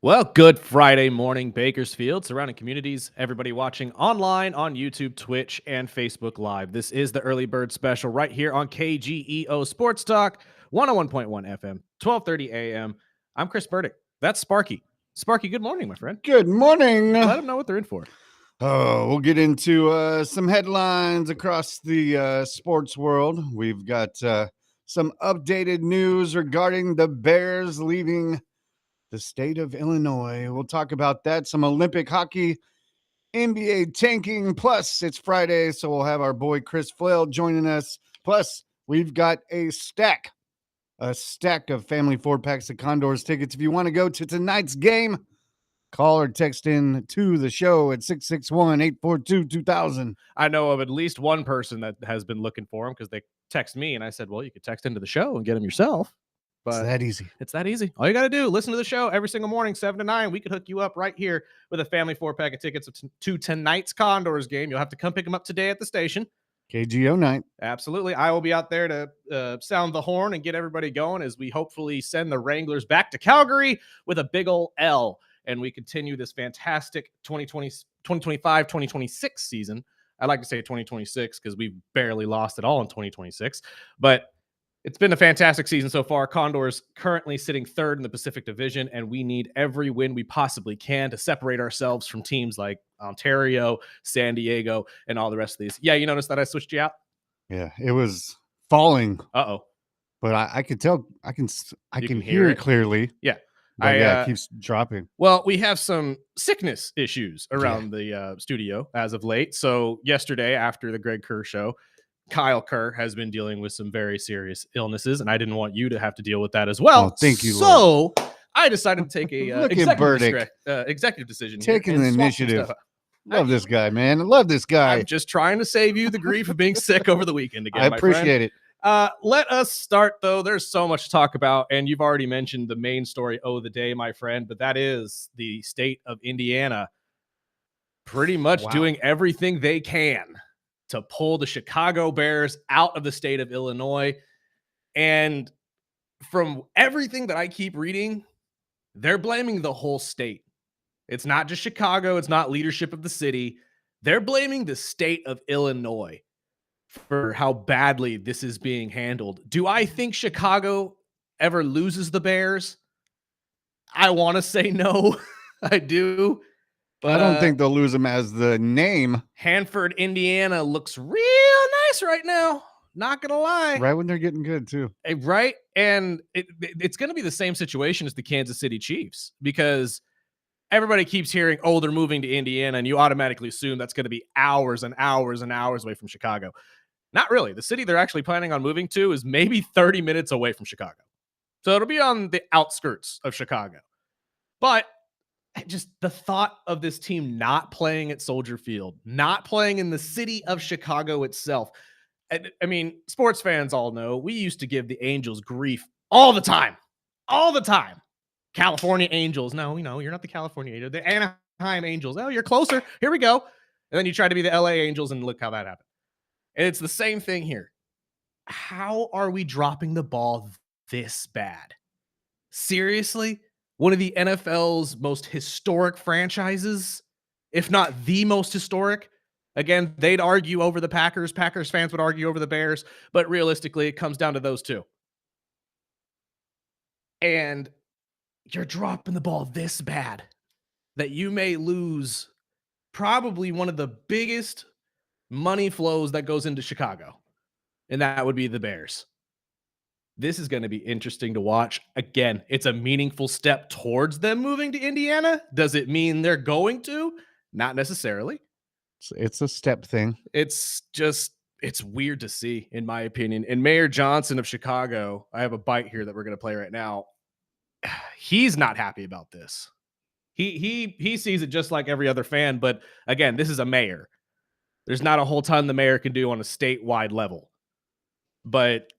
Well, good Friday morning, Bakersfield, surrounding communities, everybody watching online on YouTube, Twitch, and Facebook Live. This is the Early Bird Special right here on KGEO Sports Talk, 101.1 FM, 1230 AM. I'm Chris Burdick. That's Sparky. Sparky, good morning, my friend. Good morning. Let them know what they're in for. Oh, we'll get into some headlines across the sports world. We've got some updated news regarding the Bears leaving the state of Illinois. We'll talk about that, some Olympic hockey, NBA tanking. Plus, it's Friday, so we'll have our boy Chris Flail joining us. Plus, we've got a stack of family 4-packs of Condors tickets. If you want to go to tonight's game, call or text in to the show at 661-842-2000. I know of at least one person that has been looking for them because they text me, and I said, well, you could text into the show and get them yourself. But it's that easy. It's that easy. All you got to do, listen to the show every single morning, 7 to 9. We could hook you up right here with a family 4-pack of tickets to tonight's Condors game. You'll have to come pick them up today at the station. KGO night. Absolutely. I will be out there to sound the horn and get everybody going as we hopefully send the Wranglers back to Calgary with a big ol' L. And we continue this fantastic 2025-2026 season. I like to say 2026 because we've barely lost at all in 2026. But it's been a fantastic season so far. Condors currently sitting third in the Pacific Division, and we need every win we possibly can to separate ourselves from teams like Ontario, San Diego, and all the rest of these. Yeah, you noticed that I switched you out? Yeah, it was falling. Uh-oh. But I could tell, I can hear it clearly. Yeah. But it keeps dropping. Well, we have some sickness issues around the studio as of late. So yesterday, after the Greg Kerr show, Kyle Kerr has been dealing with some very serious illnesses, and I didn't want you to have to deal with that as well. Oh, thank you, So I decided to take a executive decision. Taking the initiative. Love this guy, man. I love this guy. I'm just trying to save you the grief of being sick over the weekend again. I appreciate it. Let us start, though. There's so much to talk about, and you've already mentioned the main story of the day, my friend, but that is the state of Indiana pretty much doing everything they can to pull the Chicago Bears out of the state of Illinois. And from everything that I keep reading, they're blaming the whole state. It's not just Chicago. It's not leadership of the city. They're blaming the state of Illinois for how badly this is being handled. Do I think Chicago ever loses the Bears? I want to say no. I do. But I don't think they'll lose them as the name. Hanford, Indiana looks real nice right now. Not going to lie. Right when they're getting good, too. Right? And it's going to be the same situation as the Kansas City Chiefs because everybody keeps hearing, oh, they're moving to Indiana, and you automatically assume that's going to be hours and hours and hours away from Chicago. Not really. The city they're actually planning on moving to is maybe 30 minutes away from Chicago. So it'll be on the outskirts of Chicago. But just the thought of this team not playing at Soldier Field, not playing in the city of Chicago itself. I mean, sports fans all know we used to give the Angels grief all the time. All the time. California Angels. No, you're not the California Angels. The Anaheim Angels. Oh, you're closer. Here we go. And then you try to be the LA Angels, and look how that happened. And it's the same thing here. How are we dropping the ball this bad? Seriously? One of the NFL's most historic franchises, if not the most historic. Again, they'd argue over the Packers. Packers fans would argue over the Bears. But realistically, it comes down to those two. And you're dropping the ball this bad that you may lose probably one of the biggest money flows that goes into Chicago, and that would be the Bears. This is going to be interesting to watch. Again, it's a meaningful step towards them moving to Indiana. Does it mean they're going to? Not necessarily. It's a step thing. It's weird to see, in my opinion. And Mayor Johnson of Chicago, I have a bite here that we're going to play right now. He's not happy about this. He sees it just like every other fan, but again, this is a mayor. There's not a whole ton the mayor can do on a statewide level. But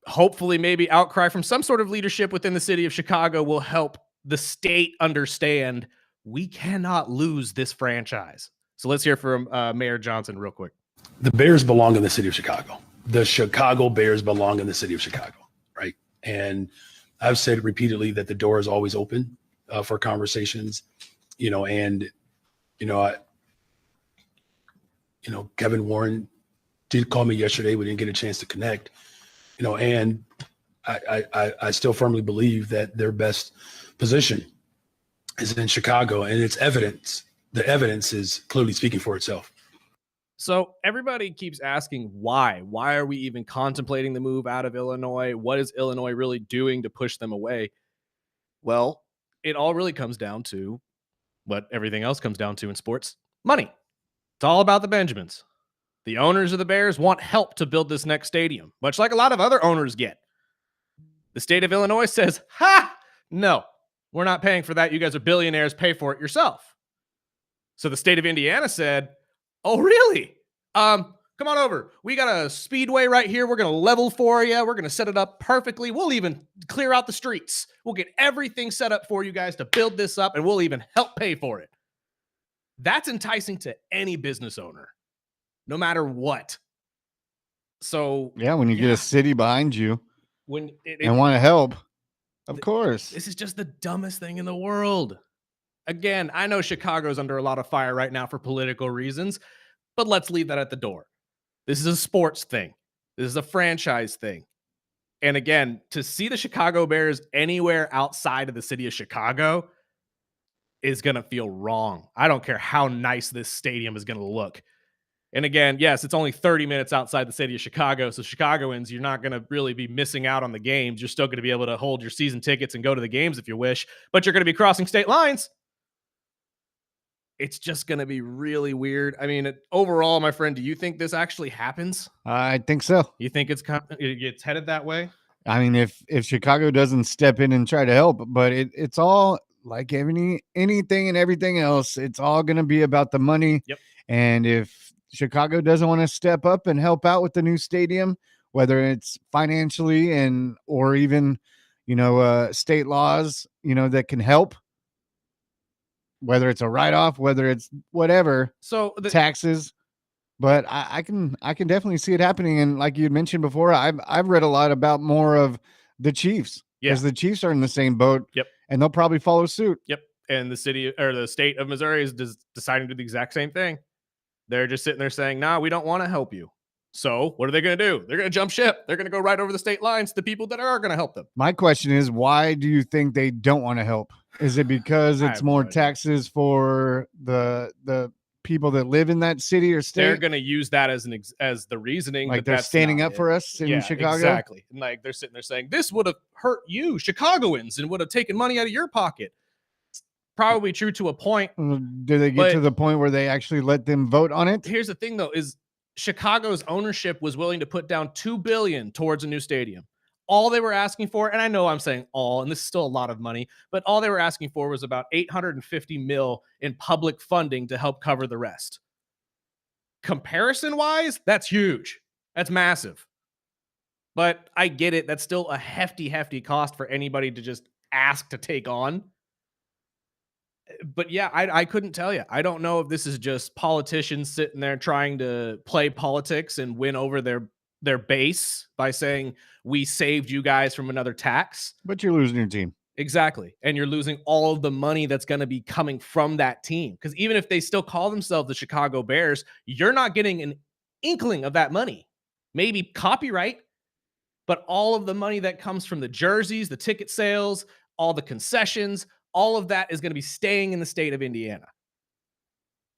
hopefully maybe outcry from some sort of leadership within the city of Chicago will help the state understand we cannot lose this franchise. So let's hear from Mayor Johnson real quick. The Bears belong in the city of Chicago. The Chicago Bears belong in the city of Chicago, right? And I've said repeatedly that the door is always open for conversations, and Kevin Warren did call me yesterday. We didn't get a chance to connect, and I still firmly believe that their best position is in Chicago, and it's evidence. The evidence is clearly speaking for itself. So everybody keeps asking why. Why are we even contemplating the move out of Illinois? What is Illinois really doing to push them away? Well, it all really comes down to what everything else comes down to in sports: money. It's all about the Benjamins. The owners of the Bears want help to build this next stadium, much like a lot of other owners get. The state of Illinois says, no, we're not paying for that. You guys are billionaires. Pay for it yourself. So the state of Indiana said, oh, really? Come on over. We got a speedway right here. We're going to level for you. We're going to set it up perfectly. We'll even clear out the streets. We'll get everything set up for you guys to build this up, and we'll even help pay for it. That's enticing to any business owner, no matter what. So yeah, when you get a city behind you and want to help, of course. This is just the dumbest thing in the world. Again, I know Chicago's under a lot of fire right now for political reasons, but let's leave that at the door. This is a sports thing. This is a franchise thing. And again, to see the Chicago Bears anywhere outside of the city of Chicago is going to feel wrong. I don't care how nice this stadium is going to look. And again, yes, it's only 30 minutes outside the city of Chicago. So Chicagoans, you're not going to really be missing out on the games. You're still going to be able to hold your season tickets and go to the games if you wish, but you're going to be crossing state lines. It's just going to be really weird. I mean, overall, my friend, do you think this actually happens? I think so. You think it gets headed that way? I mean, if Chicago doesn't step in and try to help, but it's all like anything and everything else. It's all going to be about the money. Yep. And if Chicago doesn't want to step up and help out with the new stadium, whether it's financially or even, state laws, that can help, whether it's a write-off, whether it's whatever, so taxes. But I can definitely see it happening. And like you had mentioned before, I've read a lot about more of the Chiefs, because the Chiefs are in the same boat. Yep. And they'll probably follow suit. Yep. And the city or the state of Missouri is deciding to do the exact same thing. They're just sitting there saying, nah, we don't want to help you. So what are they going to do? They're going to jump ship. They're going to go right over the state lines to the people that are going to help them. My question is, why do you think they don't want to help? Is it because it's more taxes for the people that live in that city or state? They're going to use that as the reasoning. Like they're standing up for us in Chicago? Exactly. And like they're sitting there saying, this would have hurt you, Chicagoans, and would have taken money out of your pocket. It's probably true to a point. Do they get to the point where they actually let them vote on it? Here's the thing, though, is Chicago's ownership was willing to put down $2 billion towards a new stadium. All they were asking for, and I know I'm saying all, and this is still a lot of money, but all they were asking for was about $850 million in public funding to help cover the rest. Comparison-wise, that's huge. That's massive. But I get it. That's still a hefty, hefty cost for anybody to just ask to take on. But yeah, I couldn't tell you. I don't know if this is just politicians sitting there trying to play politics and win over their base by saying, we saved you guys from another tax. But you're losing your team. Exactly. And you're losing all of the money that's going to be coming from that team. Because even if they still call themselves the Chicago Bears, you're not getting an inkling of that money. Maybe copyright, but all of the money that comes from the jerseys, the ticket sales, all the concessions, all of that is going to be staying in the state of Indiana.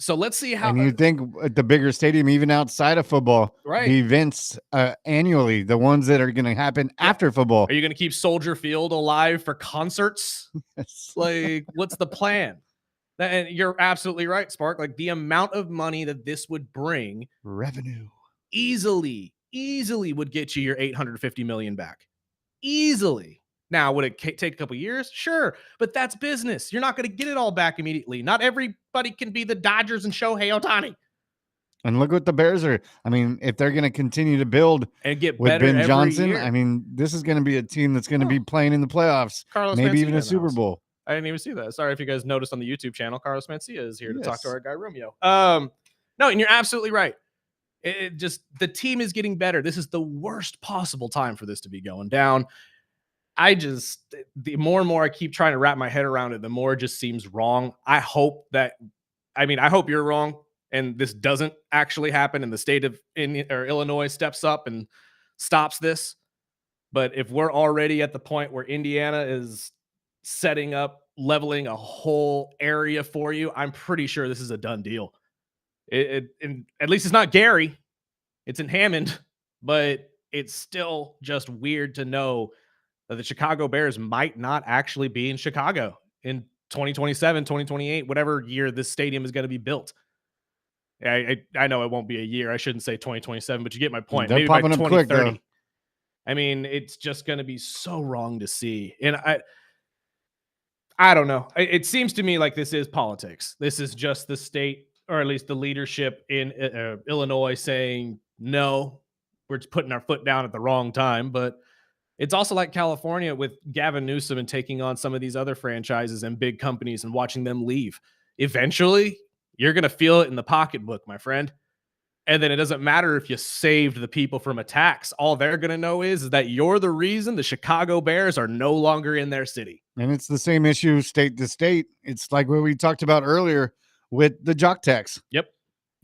So let's see how. And you think at the bigger stadium, even outside of football, right? The events annually, the ones that are going to happen after football. Are you going to keep Soldier Field alive for concerts? Yes. Like, what's the plan? And you're absolutely right, Spark. Like the amount of money that this would bring, revenue, easily would get you your $850 million back. Easily. Now, would it take a couple years? Sure, but that's business. You're not going to get it all back immediately. Not everybody can be the Dodgers and Shohei Ohtani. And look what the Bears are. I mean, if they're going to continue to build and get with better Ben every Johnson, year. I mean, this is going to be a team that's going to be playing in the playoffs, Carlos maybe Mencia even a Super Bowl. I didn't even see that. Sorry if you guys noticed on the YouTube channel. Carlos Mencia is here to talk to our guy Romeo. No, and you're absolutely right. It just the team is getting better. This is the worst possible time for this to be going down. the more and more I keep trying to wrap my head around it, the more it just seems wrong. I hope you're wrong and this doesn't actually happen and the state of Illinois steps up and stops this. But if we're already at the point where Indiana is setting up, leveling a whole area for you, I'm pretty sure this is a done deal. And at least it's not Gary, it's in Hammond, but it's still just weird to know that the Chicago Bears might not actually be in Chicago in 2027, 2028, whatever year this stadium is going to be built. I know it won't be a year. I shouldn't say 2027, but you get my point. They're Maybe by popping up quick, 2030. though. I mean, it's just going to be so wrong to see. And I don't know. It seems to me like this is politics. This is just the state, or at least the leadership in Illinois saying, no, we're just putting our foot down at the wrong time. But it's also like California with Gavin Newsom and taking on some of these other franchises and big companies and watching them leave. Eventually, you're going to feel it in the pocketbook, my friend. And then it doesn't matter if you saved the people from attacks. All they're going to know is that you're the reason the Chicago Bears are no longer in their city. And it's the same issue state to state. It's like what we talked about earlier with the jock tax. Yep.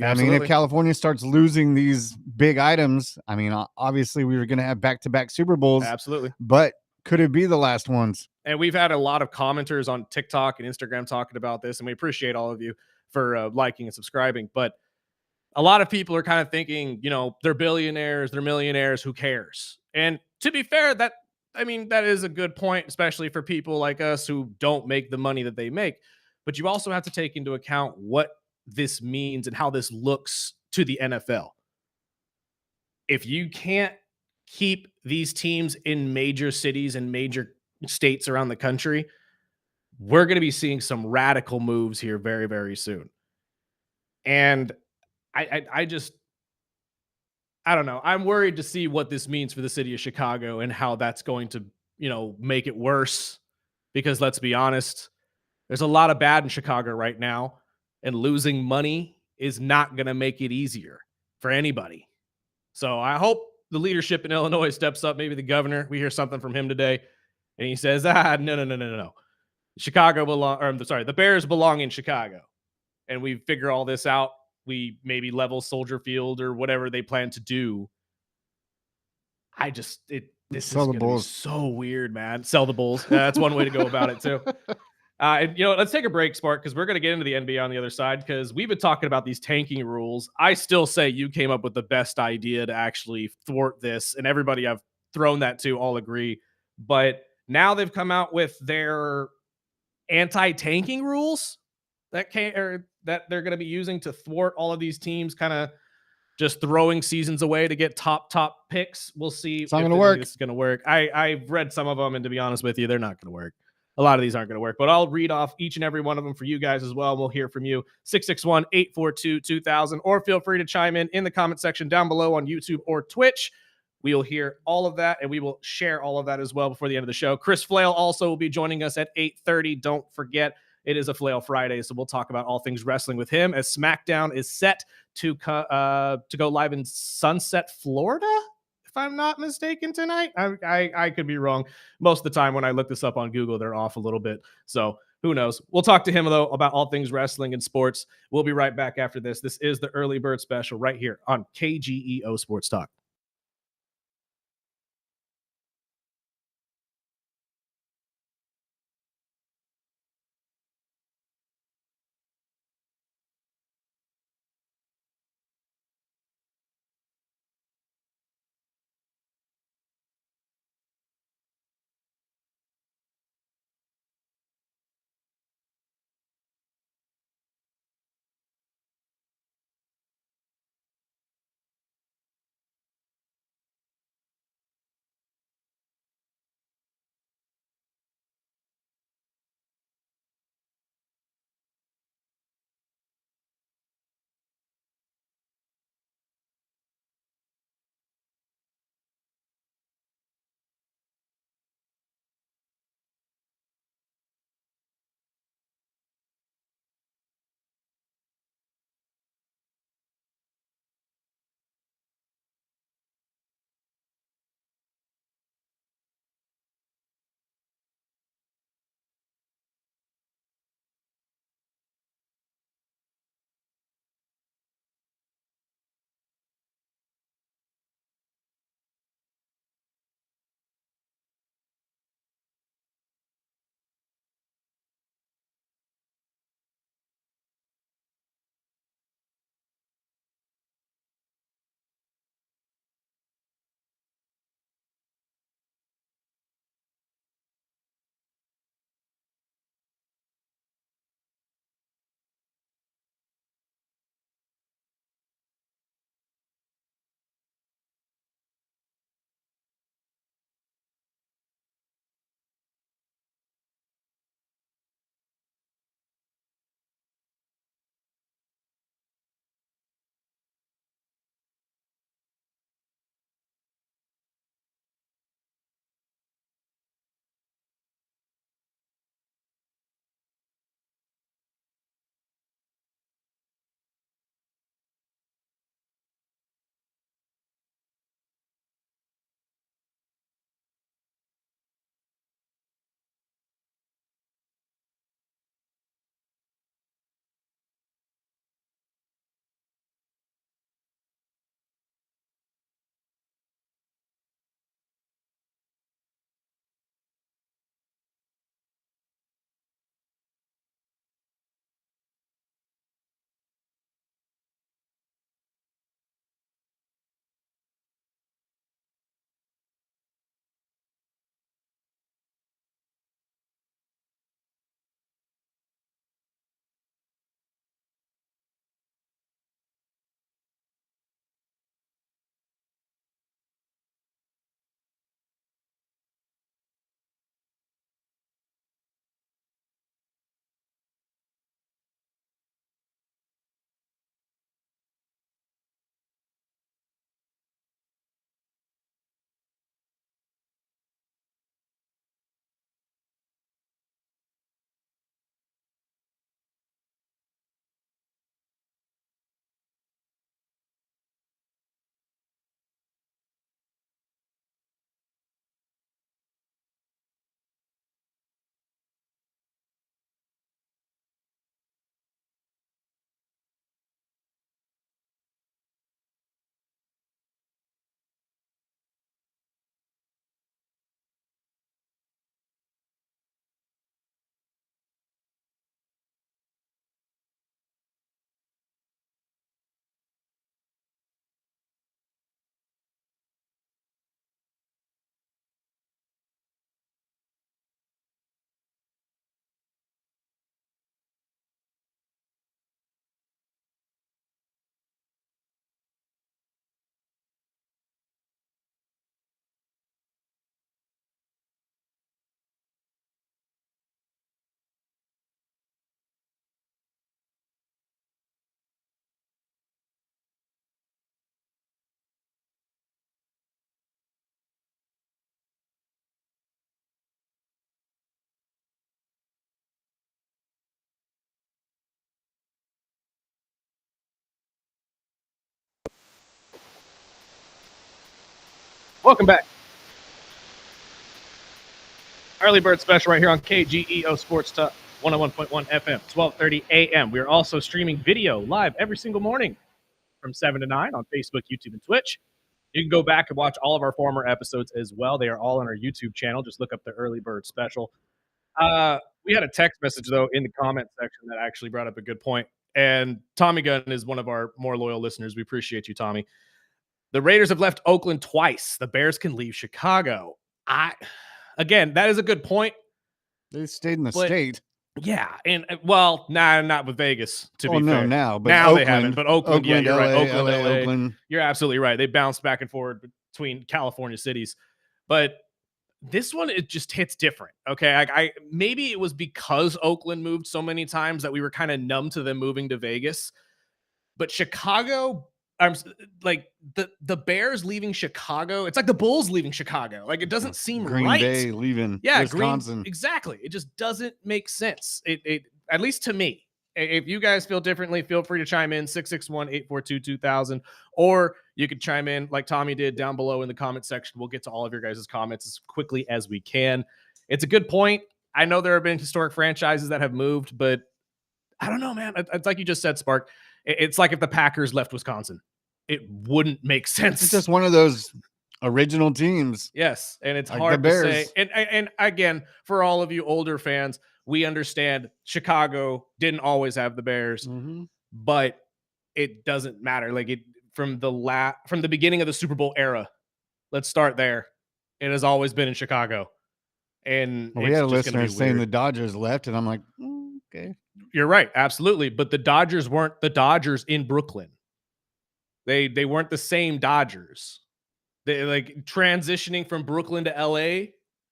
I mean, if California starts losing these big items, I mean, obviously we were going to have back-to-back Super Bowls. Absolutely. But could it be the last ones? And we've had a lot of commenters on TikTok and Instagram talking about this, and we appreciate all of you for liking and subscribing. But a lot of people are kind of thinking, they're billionaires, they're millionaires, who cares? And to be fair, that is a good point, especially for people like us who don't make the money that they make. But you also have to take into account what this means and how this looks to the NFL. If you can't keep these teams in major cities and major states around the country, we're going to be seeing some radical moves here very, very soon. And I don't know. I'm worried to see what this means for the city of Chicago and how that's going to, make it worse. Because let's be honest, there's a lot of bad in Chicago right now, and losing money is not going to make it easier for anybody. So I hope the leadership in Illinois steps up. Maybe the governor, we hear something from him today, and he says, no. The Bears belong in Chicago. And we figure all this out. We maybe level Soldier Field or whatever they plan to do. This is going to be so weird, man. Sell the Bulls. That's one way to go about it too. Let's take a break, Spark, because we're going to get into the NBA on the other side, because we've been talking about these tanking rules. I still say you came up with the best idea to actually thwart this, and everybody I've thrown that to all agree. But now they've come out with their anti-tanking rules that they're going to be using to thwart all of these teams kind of just throwing seasons away to get top picks. We'll see if this is going to work. I've read some of them, and to be honest with you, they're not going to work. A lot of these aren't going to work, but I'll read off each and every one of them for you guys as well. We'll hear from you, 661-842-2000, or feel free to chime in the comment section down below on YouTube or Twitch. We'll hear all of that, and we will share all of that as well before the end of the show. Chris Flail also will be joining us at 8:30. Don't forget, it is a Flail Friday, so we'll talk about all things wrestling with him as SmackDown is set to go live in Sunset, Florida, if I'm not mistaken, tonight. I could be wrong. Most of the time when I look this up on Google, they're off a little bit. So who knows? We'll talk to him, though, about all things wrestling and sports. We'll be right back after this. This is the Early Bird Special right here on KGEO Sports Talk. Welcome back. Early bird special right here on KGEO Sports Talk 101.1 FM, 12:30 a.m. We are also streaming video live every single morning from 7 to 9 on Facebook, YouTube, and Twitch. You can go back and watch all of our former episodes as well. They are all on our YouTube channel. Just look up the early bird special. We had a text message, though, in the comment section that actually brought up a good point. And Tommy Gunn is one of our more loyal listeners. We appreciate you, Tommy. The Raiders have left Oakland twice. The Bears can leave Chicago. Again, that is a good point. They stayed in the state. Yeah, and not with Vegas, to be fair. Now, but now Oakland, they haven't. But Oakland, yeah, you're LA, right. Oakland, LA, LA. Oakland. You're absolutely right. They bounce back and forth between California cities. But this one, it just hits different. Okay, I maybe it was because Oakland moved so many times that we were kind of numb to them moving to Vegas. But Chicago, I'm like the Bears leaving Chicago. It's like the Bulls leaving Chicago. Like it doesn't seem Green right. Bay leaving Wisconsin. Exactly. It just doesn't make sense. It at least to me. If you guys feel differently, feel free to chime in 661-842-2000, or you could chime in like Tommy did down below in the comment section. We'll get to all of your guys' comments as quickly as we can. It's a good point. I know there have been historic franchises that have moved, but I don't know, man. It's like you just said, Spark. It's like if the Packers left Wisconsin, it wouldn't make sense. It's just one of those original teams. Yes, and it's like hard to say. And again, for all of you older fans, we understand Chicago didn't always have the Bears, but it doesn't matter. Like it from the beginning of the Super Bowl era. Let's start there. It has always been in Chicago. And we had a listener saying the Dodgers left, and I'm like, okay. You're right, absolutely. But the Dodgers weren't the Dodgers in Brooklyn. They weren't the same Dodgers. They like transitioning from Brooklyn to LA,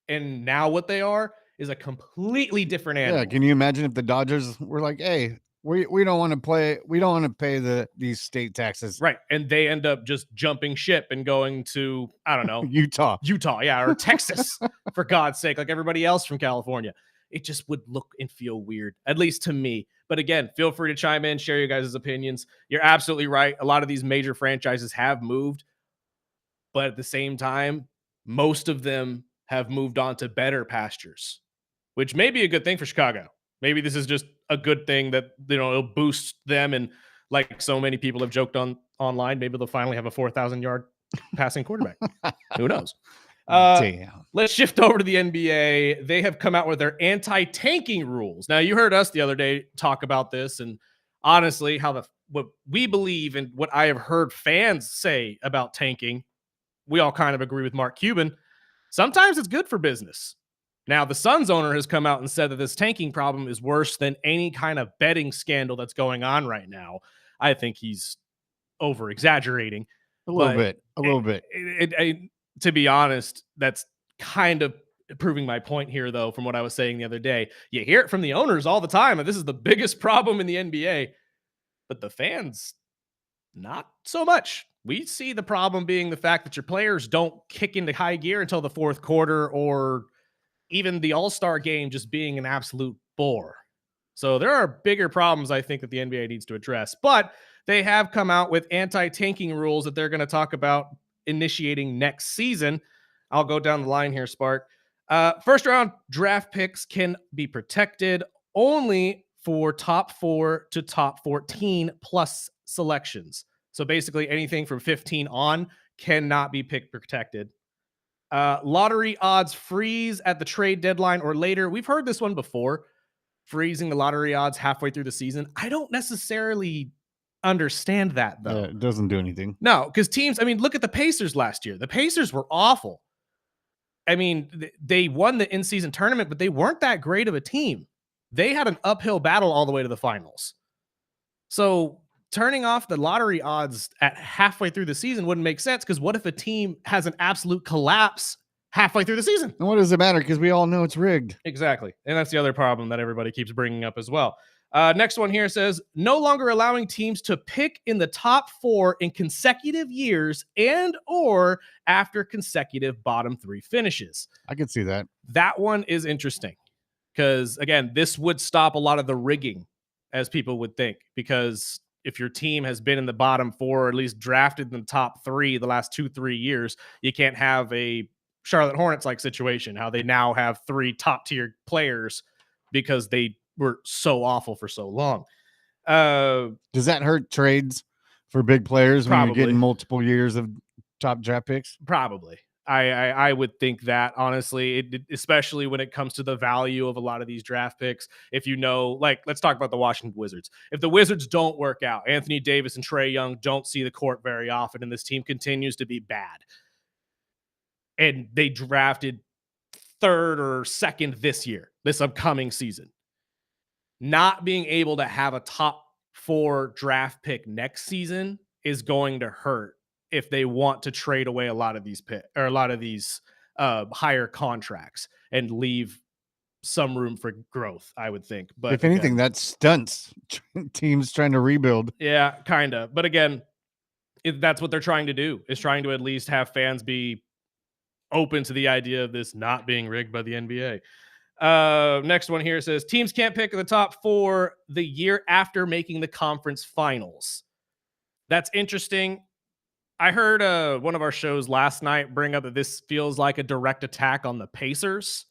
and now what they are is a completely different animal. Yeah, can you imagine if the Dodgers were like, hey, we don't want to pay these state taxes. Right. And they end up just jumping ship and going to, I don't know, Utah, yeah, or Texas, for God's sake, like everybody else from California. It just would look and feel weird, at least to me. But again, feel free to chime in, share your guys' opinions. You're absolutely right. A lot of these major franchises have moved, but at the same time, most of them have moved on to better pastures, which may be a good thing for Chicago. Maybe this is just a good thing that, it'll boost them. And like so many people have joked online, maybe they'll finally have a 4,000-yard passing quarterback. Who knows? Damn. Let's shift over to the NBA. They have come out with their anti-tanking rules. Now, you heard us the other day talk about this, and honestly, what we believe and what I have heard fans say about tanking, we all kind of agree with Mark Cuban. Sometimes it's good for business. Now, the Suns owner has come out and said that this tanking problem is worse than any kind of betting scandal that's going on right now. I think he's over-exaggerating. A little bit. To be honest, that's kind of proving my point here, though, from what I was saying the other day. You hear it from the owners all the time, and this is the biggest problem in the NBA. But the fans, not so much. We see the problem being the fact that your players don't kick into high gear until the fourth quarter, or even the All-Star game just being an absolute bore. So there are bigger problems, I think, that the NBA needs to address. But they have come out with anti-tanking rules that they're going to talk about initiating next season. I'll go down the line here, Spark. First round draft picks can be protected only for top 4 to top 14 plus selections. So basically anything from 15 on cannot be pick protected. Lottery odds freeze at the trade deadline or later. We've heard this one before, freezing the lottery odds halfway through the season. I don't necessarily understand that, though. It doesn't do anything. No, because teams, look at the Pacers last year. The Pacers were awful. They won the in-season tournament, but they weren't that great of a team. They had an uphill battle all the way to the finals. So turning off the lottery odds at halfway through the season wouldn't make sense, because what if a team has an absolute collapse halfway through the season? And what does it matter? Because we all know it's rigged. Exactly. And that's the other problem that everybody keeps bringing up as well. Next one here says, no longer allowing teams to pick in the top 4 in consecutive years and or after consecutive bottom 3 finishes. I could see that. That one is interesting because, again, this would stop a lot of the rigging, as people would think, because if your team has been in the bottom 4, or at least drafted in the top 3 the last 2-3 years, you can't have a Charlotte Hornets like situation, how they now have 3 top tier players because they were so awful for so long. Does that hurt trades for big players when you're Probably. getting multiple years of top draft picks? Probably. I would think that, honestly, especially when it comes to the value of a lot of these draft picks. If you know, like, let's talk about the Washington Wizards. If the Wizards don't work out, Anthony Davis and Trae Young don't see the court very often, and this team continues to be bad, and they drafted 3rd or 2nd this upcoming season, not being able to have a top 4 draft pick next season is going to hurt if they want to trade away a lot of these higher contracts and leave some room for growth, I would think. But if anything, that stunts teams trying to rebuild. Yeah, kind of. But again, that's what they're trying to do, is trying to at least have fans be open to the idea of this not being rigged by the NBA. Next one here says teams can't pick the top 4 the year after making the conference finals. That's interesting. I heard one of our shows last night bring up that this feels like a direct attack on the Pacers.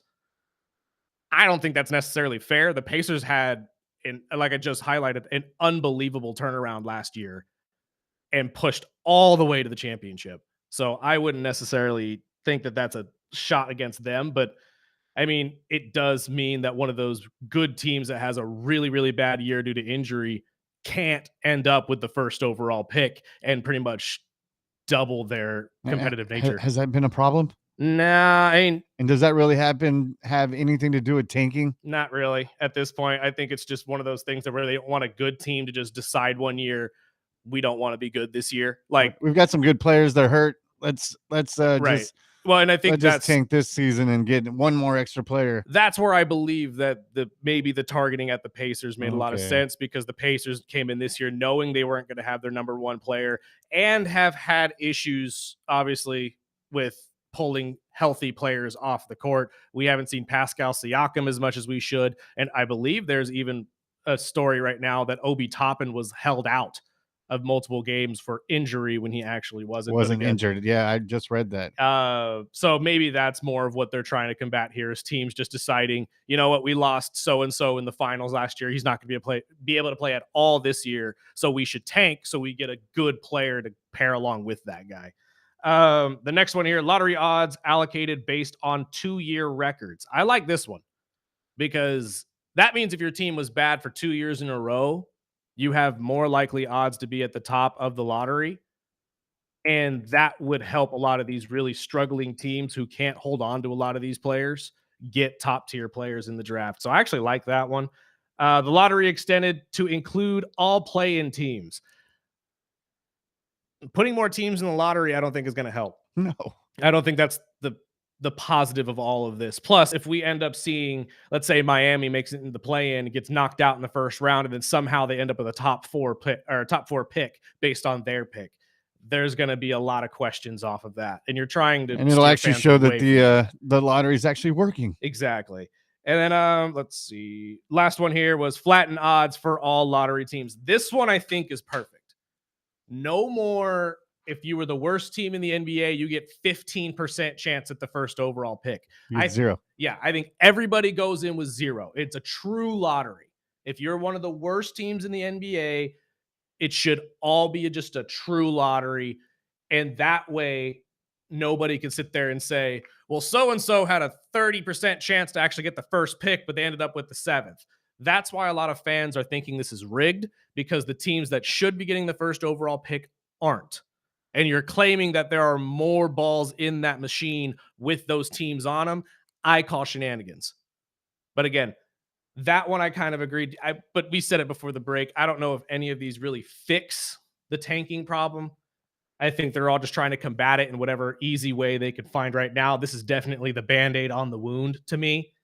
I don't think that's necessarily fair. The Pacers had, like I just highlighted, an unbelievable turnaround last year and pushed all the way to the championship. So I wouldn't necessarily think that that's a shot against them. But, I mean, it does mean that one of those good teams that has a really, really bad year due to injury can't end up with the 1st overall pick and pretty much double their competitive nature. Has that been a problem? Nah, and does that really have anything to do with tanking? Not really at this point. I think it's just one of those things that where they want a good team to just decide one year, we don't want to be good this year. Like, we've got some good players that are hurt. Let's right. just Well, and I think just tank this season and get one more extra player. That's where I believe that maybe the targeting at the Pacers made a lot of sense, because the Pacers came in this year knowing they weren't going to have their number 1 player and have had issues, obviously, with pulling healthy players off the court. We haven't seen Pascal Siakam as much as we should. And I believe there's even a story right now that Obi Toppin was held out of multiple games for injury when he actually wasn't injured. Yeah, I just read that. So maybe that's more of what they're trying to combat here, is teams just deciding, you know what, we lost so-and-so in the finals last year. He's not going to be able to play at all this year. So we should tank so we get a good player to pair along with that guy. The next one here, lottery odds allocated based on 2-year records. I like this one because that means if your team was bad for 2 years in a row, you have more likely odds to be at the top of the lottery. And that would help a lot of these really struggling teams who can't hold on to a lot of these players get top tier players in the draft. So I actually like that one. The lottery extended to include all play-in teams. Putting more teams in the lottery, I don't think is going to help. No, I don't think that's the positive of all of this. Plus, if we end up seeing, let's say Miami makes it in the play-in, gets knocked out in the first round, and then somehow they end up with a top 4 pick based on their pick, there's going to be a lot of questions off of that. And you're trying to, and it'll actually show that the lottery is actually working. Exactly. And then let's see. Last one here was flatten odds for all lottery teams. This one I think is perfect. No more, if you were the worst team in the NBA, you get 15% chance at the 1st overall pick. 0. Yeah, I think everybody goes in with 0. It's a true lottery. If you're one of the worst teams in the NBA, it should all be just a true lottery. And that way, nobody can sit there and say, well, so-and-so had a 30% chance to actually get the 1st pick, but they ended up with the 7th. That's why a lot of fans are thinking this is rigged, because the teams that should be getting the 1st overall pick aren't. And you're claiming that there are more balls in that machine with those teams on them. I call shenanigans. But again, that one I kind of agreed. But we said it before the break. I don't know if any of these really fix the tanking problem. I think they're all just trying to combat it in whatever easy way they could find right now. This is definitely the Band-Aid on the wound to me.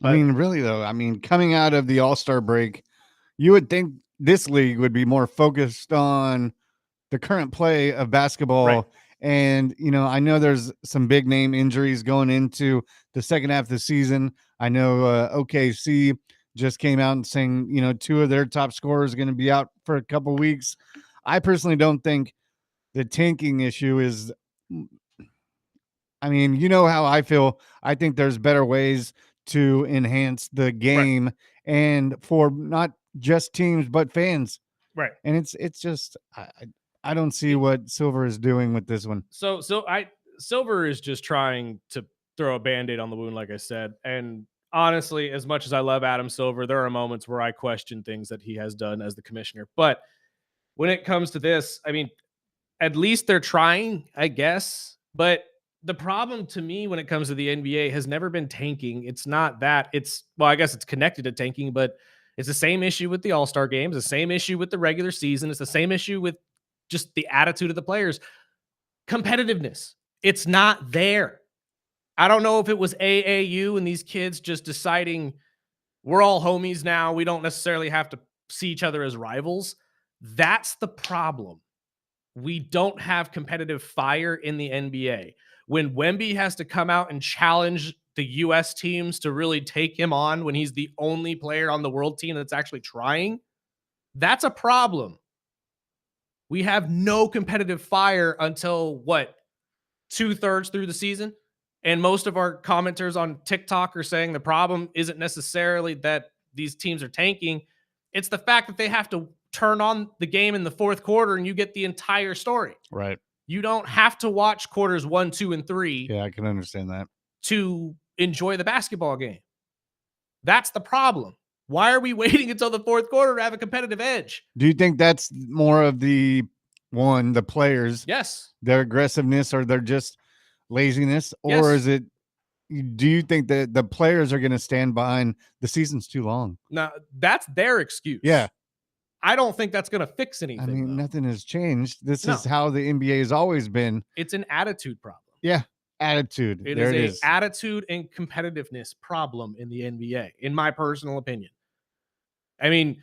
But, I mean, really, though, coming out of the All-Star break, you would think this league would be more focused on the current play of basketball. Right. And, I know there's some big name injuries going into the second half of the season. I know OKC, just came out and saying, you know, 2 of their top scorers are going to be out for a couple weeks. I personally don't think the tanking issue is. I mean, you know how I feel. I think there's better ways to enhance the game and for not just teams but fans. Right. And it's just I don't see what Silver is doing with this one. So Silver is just trying to throw a band-aid on the wound, like I said. And honestly, as much as I love Adam Silver, there are moments where I question things that he has done as the commissioner. But when it comes to this, I mean, at least they're trying, I guess. But the problem to me when it comes to the NBA has never been tanking. It's not that. Well, I guess it's connected to tanking, but it's the same issue with the All-Star games, the same issue with the regular season. It's the same issue with just the attitude of the players. Competitiveness. It's not there. I don't know if it was AAU and these kids just deciding we're all homies now. We don't necessarily have to see each other as rivals. That's the problem. We don't have competitive fire in the NBA. When Wemby has to come out and challenge the U.S. teams to really take him on when he's the only player on the world team that's actually trying, that's a problem. We have no competitive fire until, 2/3 through the season? And most of our commenters on TikTok are saying the problem isn't necessarily that these teams are tanking. It's the fact that they have to turn on the game in the fourth quarter and you get the entire story. Right. You don't have to watch quarters 1, 2, and 3 Yeah, I can understand that. to enjoy the basketball game. That's the problem. Why are we waiting until the fourth quarter to have a competitive edge? Do you think that's more of the players? Yes. Their aggressiveness or their just laziness? Or Yes. is it, do you think that the players are going to stand behind the season's too long? Now, that's their excuse. Yeah. I don't think that's going to fix anything. I mean, nothing has changed. This No. is how the NBA has always been. It's an attitude problem. Yeah. Attitude. It There is an attitude and competitiveness problem in the NBA, in my personal opinion. I mean,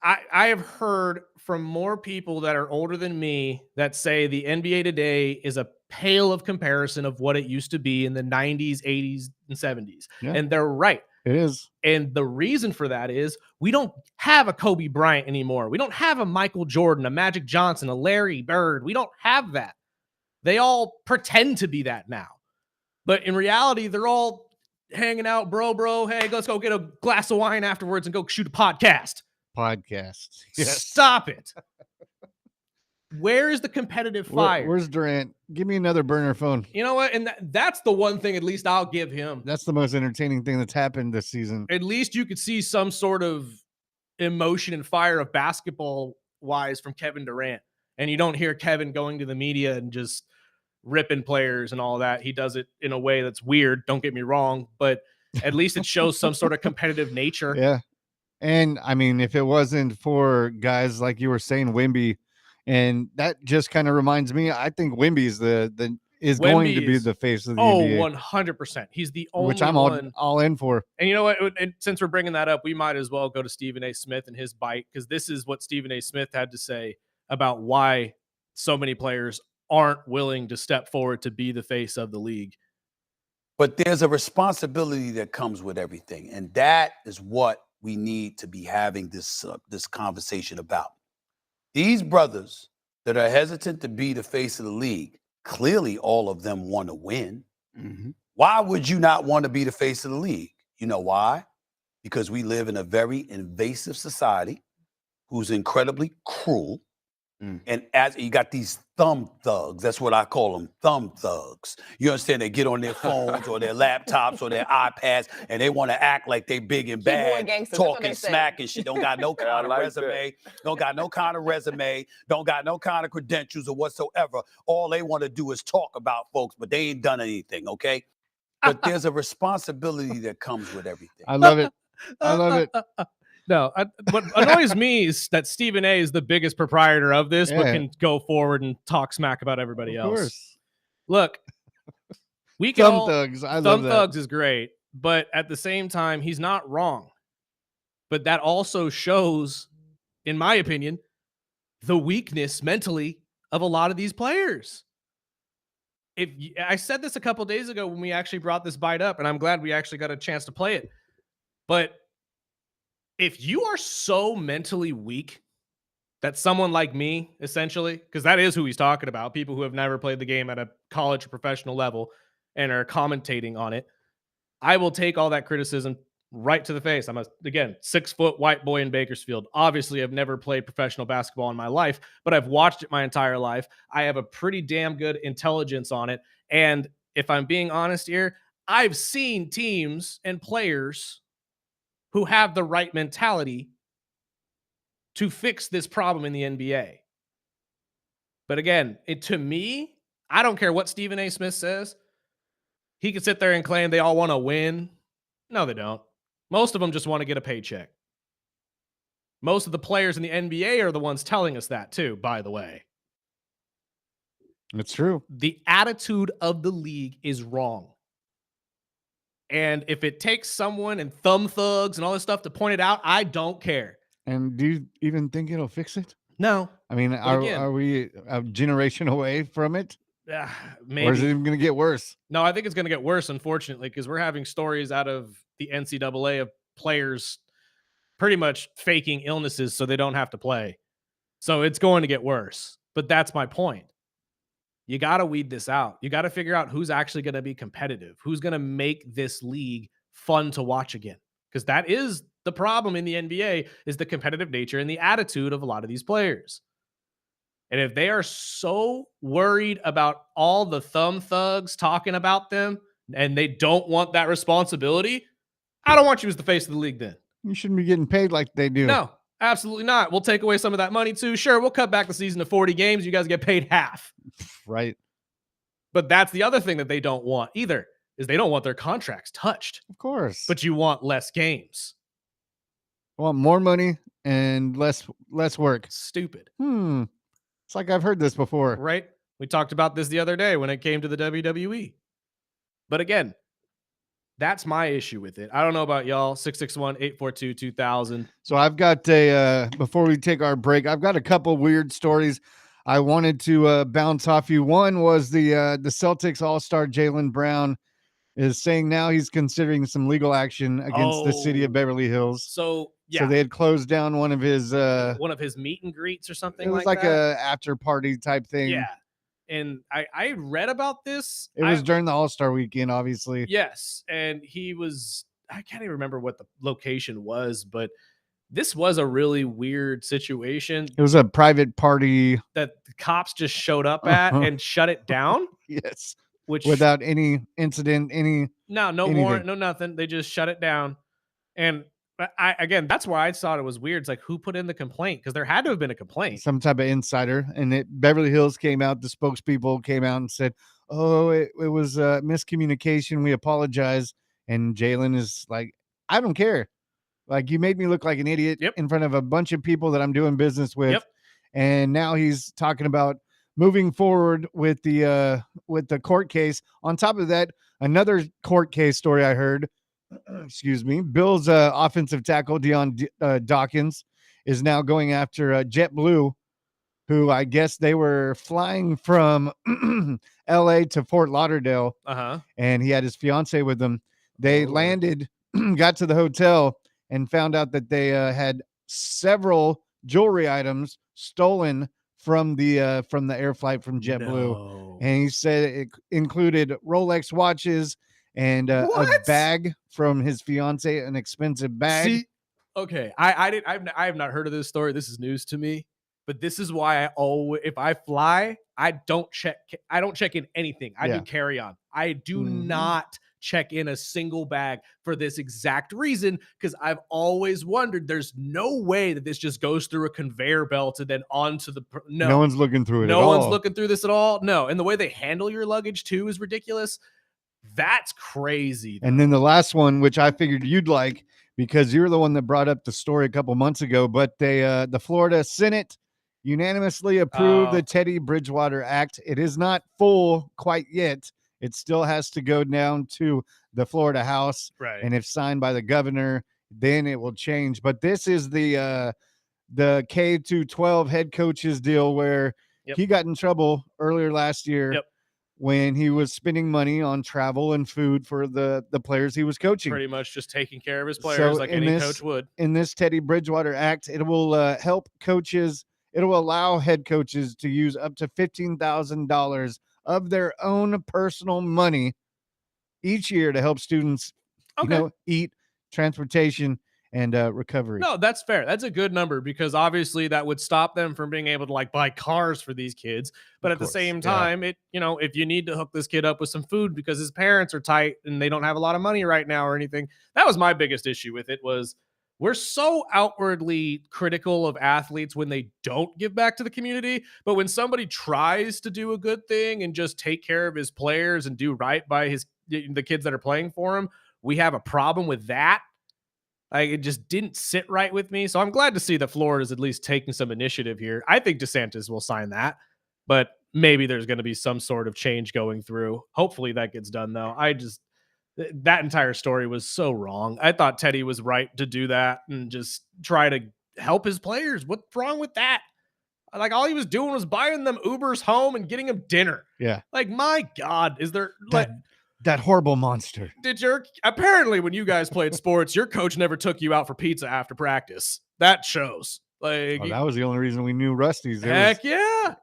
I have heard from more people that are older than me that say the NBA today is a pale of comparison of what it used to be in the 90s, 80s, and 70s. Yeah. And they're right. It is. And the reason for that is we don't have a Kobe Bryant anymore. We don't have a Michael Jordan, a Magic Johnson, a Larry Bird. We don't have that. They all pretend to be that now. But in reality, they're all hanging out, bro. Hey, let's go get a glass of wine afterwards and go shoot a podcast. Yes. Stop it. Where is the competitive fire? Where's Durant? Give me another burner phone. You know what? And that's the one thing at least I'll give him. That's the most entertaining thing that's happened this season. At least you could see some sort of emotion and fire of basketball-wise from Kevin Durant. And you don't hear Kevin going to the media and just ripping players and all that. He does it in a way that's weird. Don't get me wrong. But at least it shows some sort of competitive nature. Yeah. And I mean, if it wasn't for guys like you were saying, Wemby, and that just kind of reminds me, I think Wemby is going to be the face of the NBA. 100%. He's the only which I'm one. all in for. And you know what? And since we're bringing that up, we might as well go to Stephen A. Smith and his bite, because this is what Stephen A. Smith had to say about why so many players aren't willing to step forward to be the face of the league. But there's a responsibility that comes with everything, and that is what we need to be having this conversation about. These brothers that are hesitant to be the face of the league, clearly all of them want to win. Mm-hmm. Why would you not want to be the face of the league? You know why? Because we live in a very invasive society who's incredibly cruel. And as you got these thumb thugs, that's what I call them, thumb thugs. You understand? They get on their phones or their laptops or their iPads and they want to act like they big and bad, talking smack and shit. Don't got no kind of resume, don't got no kind of resume, don't got no kind of credentials or whatsoever. All they want to do is talk about folks, but they ain't done anything, okay? But there's a responsibility that comes with everything. I love it. I love it. No, what annoys me is that Stephen A. is the biggest proprietor of this, but can go forward and talk smack about everybody else. Course. Look, we can Thumb thugs. I love that. Thugs is great, but at the same time, he's not wrong. But that also shows, in my opinion, the weakness mentally of a lot of these players. I said this a couple days ago when we actually brought this bite up, and I'm glad we actually got a chance to play it. But if you are so mentally weak that someone like me, essentially, because that is who he's talking about, people who have never played the game at a college or professional level and are commentating on it, I will take all that criticism right to the face. I'm again, 6-foot white boy in Bakersfield. Obviously, I've never played professional basketball in my life, but I've watched it my entire life. I have a pretty damn good intelligence on it. And if I'm being honest here, I've seen teams and players who have the right mentality to fix this problem in the NBA. But again, to me, I don't care what Stephen A. Smith says. He can sit there and claim they all want to win. No, they don't. Most of them just want to get a paycheck. Most of the players in the NBA are the ones telling us that too, by the way. It's true. The attitude of the league is wrong. And if it takes someone and thumb thugs and all this stuff to point it out, I don't care. And do you even think it'll fix it? No. I mean, are we a generation away from it? Maybe. Or is it even going to get worse? No, I think it's going to get worse, unfortunately, because we're having stories out of the NCAA of players pretty much faking illnesses so they don't have to play. So it's going to get worse. But that's my point. You got to weed this out. You got to figure out who's actually going to be competitive, who's going to make this league fun to watch again. Because that is the problem in the NBA, is the competitive nature and the attitude of a lot of these players. And if they are so worried about all the thumb thugs talking about them and they don't want that responsibility, I don't want you as the face of the league then. You shouldn't be getting paid like they do. No, absolutely not. We'll take away some of that money too. Sure, we'll cut back the season to 40 games. You guys get paid half. Right. But that's the other thing that they don't want either, is they don't want their contracts touched. Of course. But you want less games. I want more money and less work. Stupid. It's like I've heard this before. Right? We talked about this the other day when it came to the WWE. But again, that's my issue with it. I don't know about y'all. 661-842-2000. So I've got before we take our break, I've got a couple weird stories I wanted to bounce off you. One was the Celtics All-Star Jaylen Brown is saying now he's considering some legal action against the city of Beverly Hills. So yeah, so they had closed down one of his meet and greets or something. It was like a after party type thing. Yeah, and I read about this. It was during the All-Star weekend, obviously. Yes, and he was. I can't even remember what the location was, but this was a really weird situation. It was a private party that the cops just showed up at and shut it down. Yes. Which without any incident, no warrant, no nothing. They just shut it down. And again, that's why I thought it was weird. It's like, who put in the complaint? Because there had to have been a complaint. Some type of insider. And Beverly Hills came out, the spokespeople came out and said, oh, it was miscommunication. We apologize. And Jaylen is like, I don't care. Like, you made me look like an idiot in front of a bunch of people that I'm doing business with. And now he's talking about moving forward with the court case. On top of that, another court case story I heard, excuse me, Bills offensive tackle Deion Dawkins is now going after JetBlue, who I guess they were flying from LA to Fort Lauderdale. And he had his fiance with him. They landed, got to the hotel, and found out that they had several jewelry items stolen from the air flight from JetBlue. And he said it included Rolex watches and a bag from his fiance, an expensive bag. See, okay, I have not heard of this story. This is news to me. But this is why I always, if I fly, I don't check in anything. I do carry on. I do not check in a single bag for this exact reason, because I've always wondered, there's no way that this just goes through a conveyor belt and then onto the no one's looking through it. No one's looking through this at all. No, and the way they handle your luggage too is ridiculous. That's crazy. And then the last one, which I figured you'd like because you're the one that brought up the story a couple months ago, but they the Florida Senate unanimously approved the Teddy Bridgewater Act. It is not full quite yet. It still has to go down to the Florida House. Right. And if signed by the governor, then it will change. But this is the K-12 head coaches deal where he got in trouble earlier last year when he was spending money on travel and food for the players he was coaching. Pretty much just taking care of his players So like any coach would. in this Teddy Bridgewater Act, it will help coaches. It will allow head coaches to use up to $15,000 of their own personal money each year to help students, Okay. eat, transportation, and recovery. No, that's fair. That's a good number because obviously that would stop them from being able to like buy cars for these kids. But Of at the course, same yeah. time, if you need to hook this kid up with some food because his parents are tight and they don't have a lot of money right now or anything, that was my biggest issue with it was we're so outwardly critical of athletes when they don't give back to the community, but when somebody tries to do a good thing and just take care of his players and do right by the kids that are playing for him, we have a problem with that. Like, it just didn't sit right with me. So I'm glad to see that Florida's at least taking some initiative here. I think DeSantis will sign that, but maybe there's going to be some sort of change going through. Hopefully that gets done, though. That entire story was so wrong. I thought Teddy was right to do that and just try to help his players. What's wrong with that? Like, all he was doing was buying them Ubers home and getting them dinner. Yeah. Like, my God, is there like. That horrible monster. Apparently when you guys played sports, your coach never took you out for pizza after practice. That shows. Like, Oh, that was the only reason we knew Rusty's. heck yeah.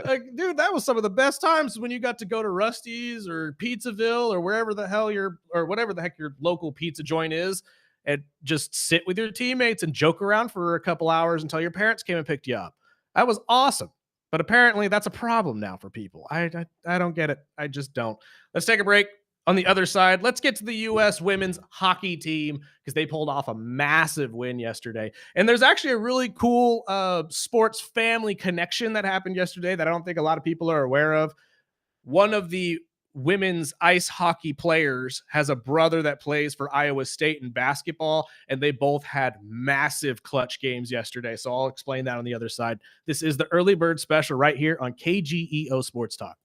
Like, dude, that was some of the best times when you got to go to Rusty's or Pizzaville or wherever the hell or whatever the heck your local pizza joint is, and just sit with your teammates and joke around for a couple hours until your parents came and picked you up. That was awesome. But apparently that's a problem now for people. I don't get it. I just don't. Let's take a break. On the other side, let's get to the U.S. women's hockey team because they pulled off a massive win yesterday. And there's actually a really cool sports family connection that happened yesterday that I don't think a lot of people are aware of. One of the women's ice hockey players has a brother that plays for Iowa State in basketball, and they both had massive clutch games yesterday. So I'll explain that on the other side. This is the Early Bird Special right here on KGEO Sports Talk.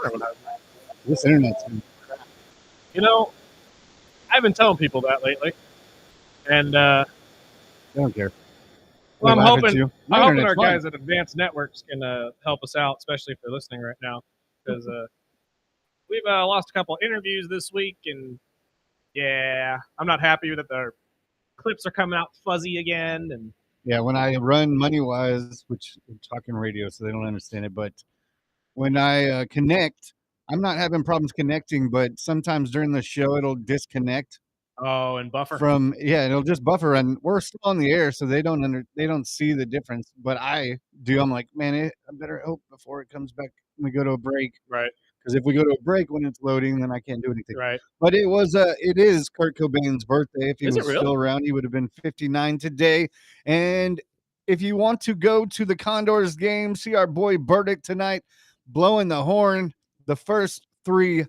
corner when I was. This internet's You know, I've been telling people that lately, and I don't care. well, They I'm laugh at hoping you. My our internet's fine. guys at Advanced Networks can help us out, especially if they're listening right now, because we've lost a couple interviews this week, and yeah, I'm not happy that the clips are coming out fuzzy again, and Yeah, when I run MoneyWise, which I'm talking radio, so they don't understand it, but when I connect, I'm not having problems connecting, but sometimes during the show it'll disconnect and buffer. from it'll just buffer, and we're still on the air, so they don't see the difference, but I do. I'm like, man, I better hope before it comes back when we go to a break, Right, because if we go to a break when it's loading, then I can't do anything. right. But it is Kurt Cobain's birthday. If he Is it was really? still around, he would have been 59 today. And if you want to go to the Condors game, see our boy Burdick tonight blowing the horn. The first 3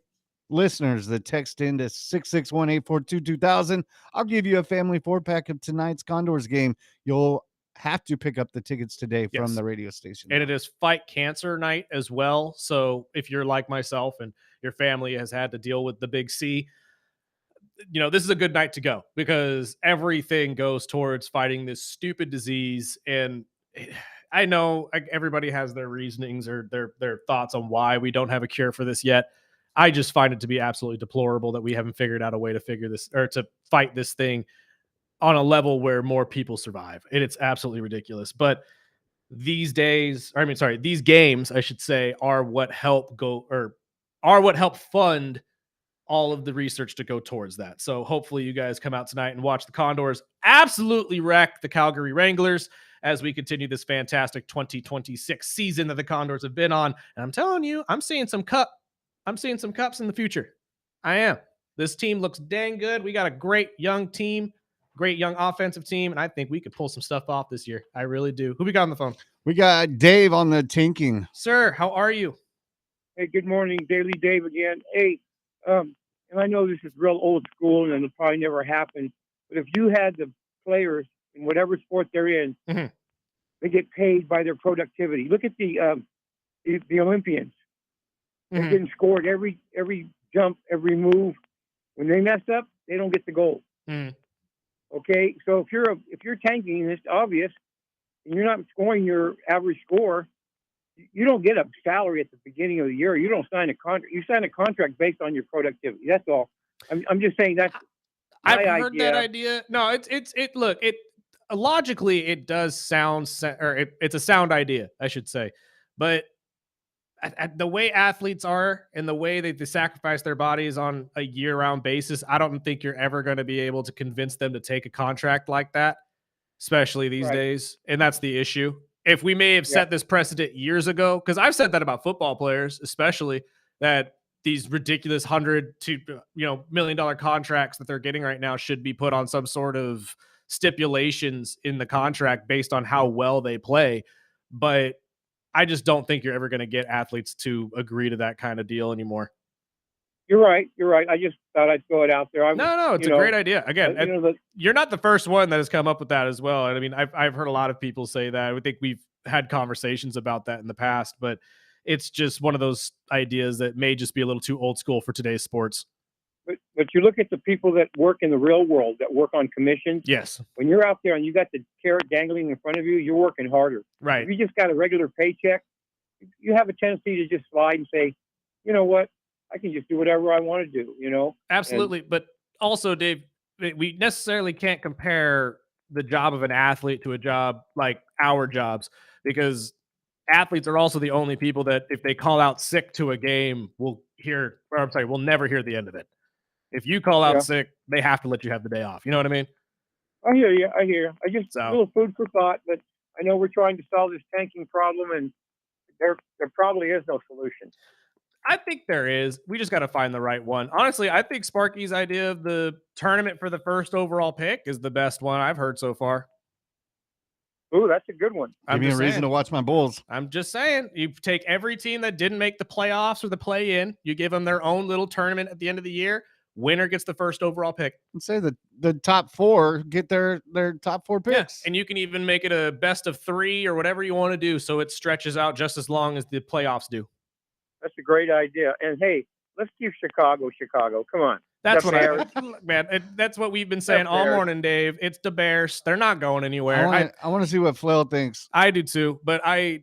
listeners that text into 661-842-2000, I'll give you a family 4-pack of tonight's Condors game. You'll have to pick up the tickets today from Yes. the radio station. And it is Fight Cancer Night as well. So if you're like myself and your family has had to deal with the big C, this is a good night to go, because everything goes towards fighting this stupid disease. And I know everybody has their reasonings or their thoughts on why we don't have a cure for this yet. I just find it to be absolutely deplorable that we haven't figured out a way to figure this or to fight this thing on a level where more people survive. And it's absolutely ridiculous. But these games, I should say, are what help fund all of the research to go towards that. So hopefully you guys come out tonight and watch the Condors absolutely wreck the Calgary Wranglers as we continue this fantastic 2026 season that the Condors have been on. And I'm telling you, I'm seeing some cups in the future. I am. This team looks dang good. We got a great young team, great young offensive team, and I think we could pull some stuff off this year. I really do. Who we got on the phone? We got Dave on the tinking. Sir, how are you? Hey, good morning, Daily Dave again. Hey, and I know this is real old school and it'll probably never happen, but if you had the players in whatever sport they're in, they get paid by their productivity. Look at the Olympians. They're getting scored every jump, every move. When they mess up, they don't get the gold. Okay, so if you're tanking, it's obvious, and you're not scoring your average score, you don't get a salary at the beginning of the year. You don't sign a contract. You sign a contract based on your productivity. That's all. I'm just saying that's my idea. I've heard that idea. No, it logically it does sound, or it's a sound idea, I should say, but at the way athletes are and the way they sacrifice their bodies on a year-round basis, I don't think you're ever going to be able to convince them to take a contract like that, especially these days. And that's the issue. If we may have set this precedent years ago, because I've said that about football players, especially, that these ridiculous $100 to $1 million contracts that they're getting right now should be put on some sort of stipulations in the contract based on how well they play. But I just don't think you're ever going to get athletes to agree to that kind of deal anymore. You're right. I just thought I'd throw it out there. No, it's a great idea. Again, you're not the first one that has come up with that as well. And I mean, I've heard a lot of people say that. I think we've had conversations about that in the past, but it's just one of those ideas that may just be a little too old school for today's sports. But you look at the people that work in the real world, that work on commissions. Yes. When you're out there and you got the carrot dangling in front of you, you're working harder. Right. If you just got a regular paycheck, you have a tendency to just slide and say, you know what? I can just do whatever I want to do, Absolutely. But also, Dave, we necessarily can't compare the job of an athlete to a job like our jobs, because athletes are also the only people that if they call out sick to a game, we'll never hear the end of it. If you call out sick, they have to let you have the day off. You know what I mean? I hear you. I just a little food for thought, but I know we're trying to solve this tanking problem, and there probably is no solution. I think there is. We just got to find the right one. Honestly, I think Sparky's idea of the tournament for the first overall pick is the best one I've heard so far. Ooh, that's a good one. Give me a reason to watch my Bulls. I'm just saying, you take every team that didn't make the playoffs or the play-in, you give them their own little tournament at the end of the year. Winner gets the first overall pick. And say the top 4 get their top 4 picks. Yeah. And you can even make it a best of 3 or whatever you want to do, so it stretches out just as long as the playoffs do. That's a great idea. And hey, let's keep Chicago. Come on. That's The what Bears. that's what we've been saying all Bears. morning, Dave. It's the Bears. They're not going anywhere. I want to see what Flail thinks. I do too, but I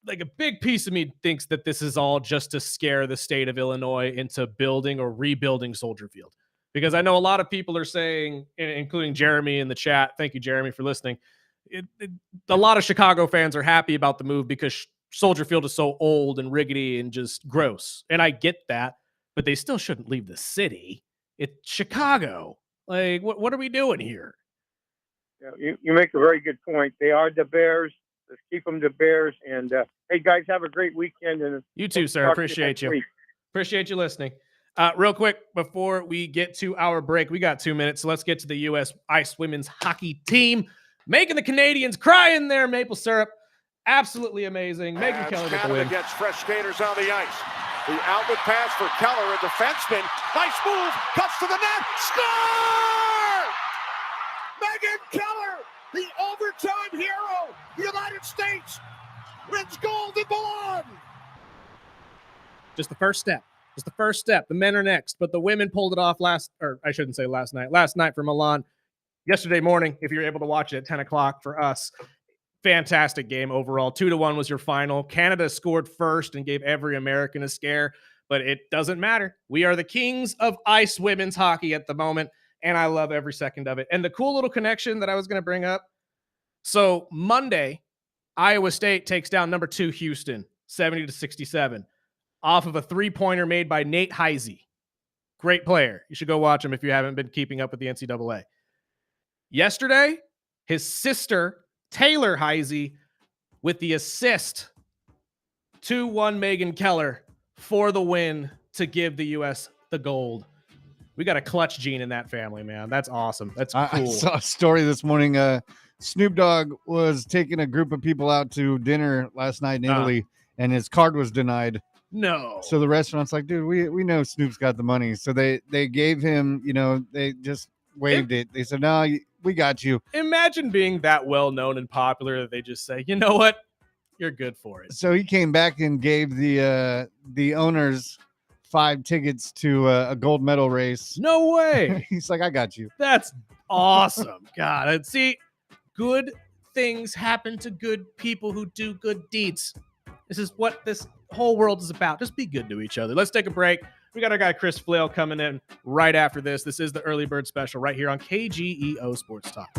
like a big piece of me thinks that this is all just to scare the state of Illinois into building or rebuilding Soldier Field. Because I know a lot of people are saying, including Jeremy in the chat, thank you, Jeremy, for listening. A lot of Chicago fans are happy about the move because Soldier Field is so old and rickety and just gross. And I get that, but they still shouldn't leave the city. It's Chicago. Like, what are we doing here? Yeah, you make a very good point. They are the Bears. Let's keep them the Bears. And hey, guys, have a great weekend. And you too, sir. Appreciate you. Appreciate you listening. Real quick, before we get to our break, we got 2 minutes, so let's get to the U.S. Ice Women's Hockey Team. Making the Canadians cry in their maple syrup. Absolutely amazing. Megan Keller with the win. Gets fresh skaters on the ice. The outlet pass for Keller, a defenseman. Nice move. Cuts to the net. Score! Megan Keller, the overtime hero. The United States wins gold in Milan. Just the first step. Just the first step. The men are next, but the women pulled it off last night for Milan. Yesterday morning, if you're able to watch it at 10 o'clock for us. Fantastic game overall. 2-1 was your final. Canada scored first and gave every American a scare, but it doesn't matter. We are the kings of ice women's hockey at the moment, and I love every second of it. And the cool little connection that I was going to bring up. So Monday, Iowa State takes down number 2 Houston, 70-67, off of a 3-pointer made by Nate Heisey. Great player. You should go watch him if you haven't been keeping up with the NCAA. Yesterday, his sister, Taylor Heisey, with the assist, 2-1 Megan Keller for the win to give the U.S. the gold. We got a clutch gene in that family, man. That's awesome. That's cool. I saw a story this morning. Snoop Dogg was taking a group of people out to dinner last night in Italy, and his card was denied. No. So the restaurant's like, dude, we know Snoop's got the money. So they gave him, they just waived it. They said, no, we got you. Imagine being that well known and popular that they just say, you know what? You're good for it. So he came back and gave the owners 5 tickets to a gold medal race. No way. He's like, I got you. That's awesome. God, and see, good things happen to good people who do good deeds. This is what this whole world is about. Just be good to each other. Let's take a break. We got our guy Chris Flail coming in right after this. This is the Early Bird Special right here on KGEO Sports Talk.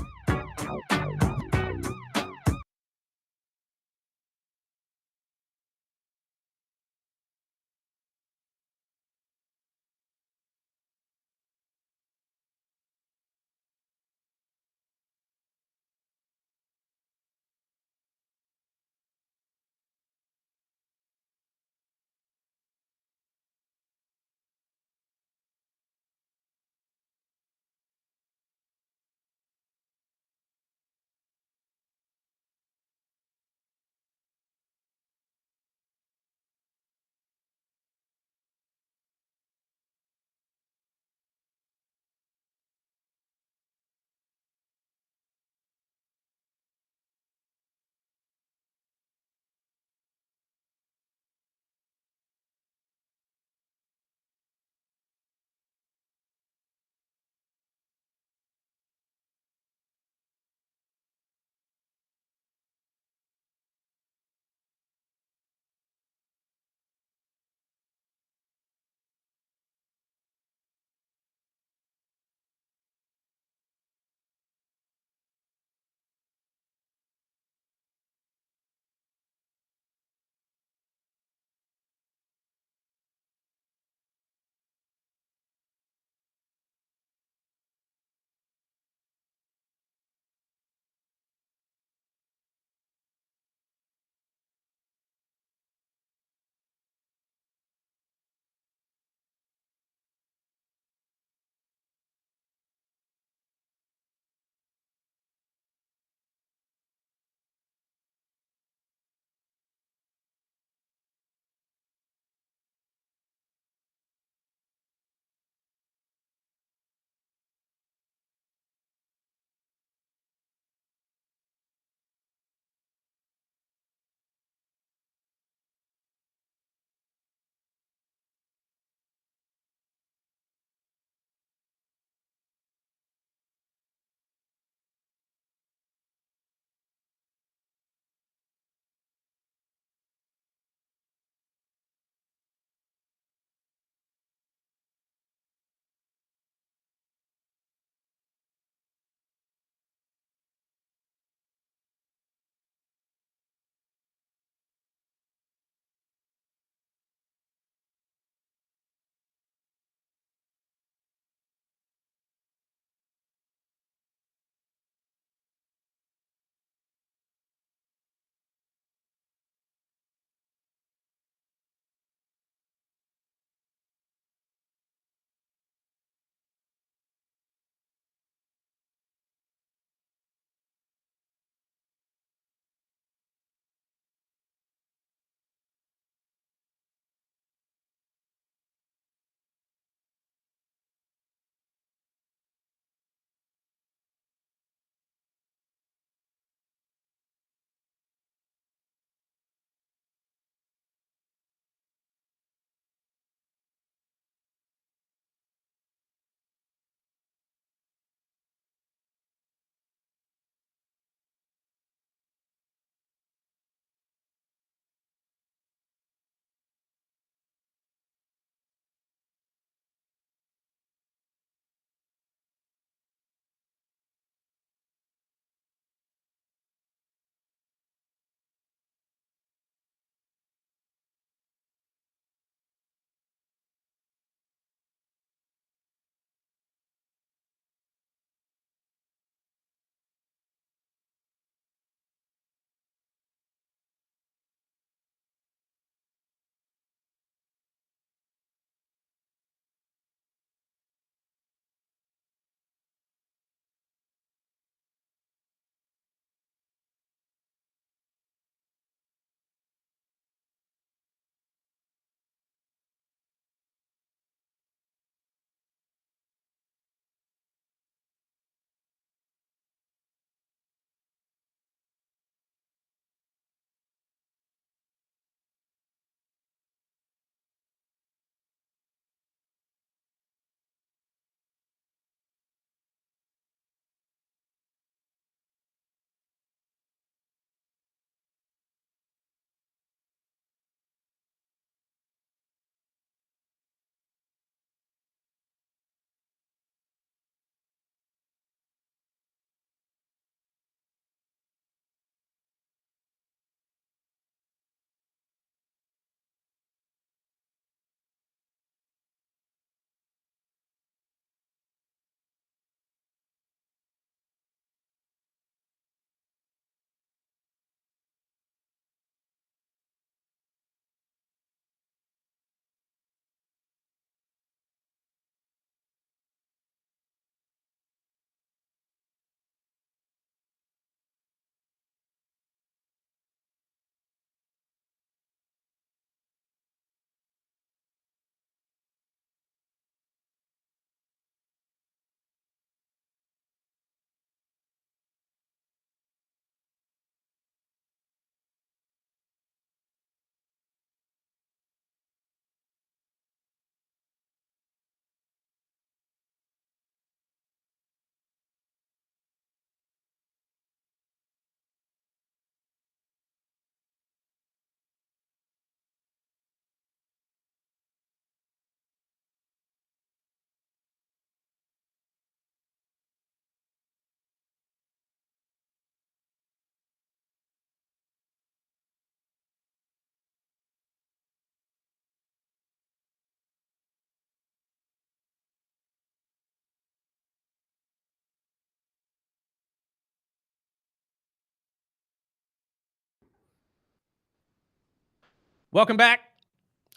Welcome back.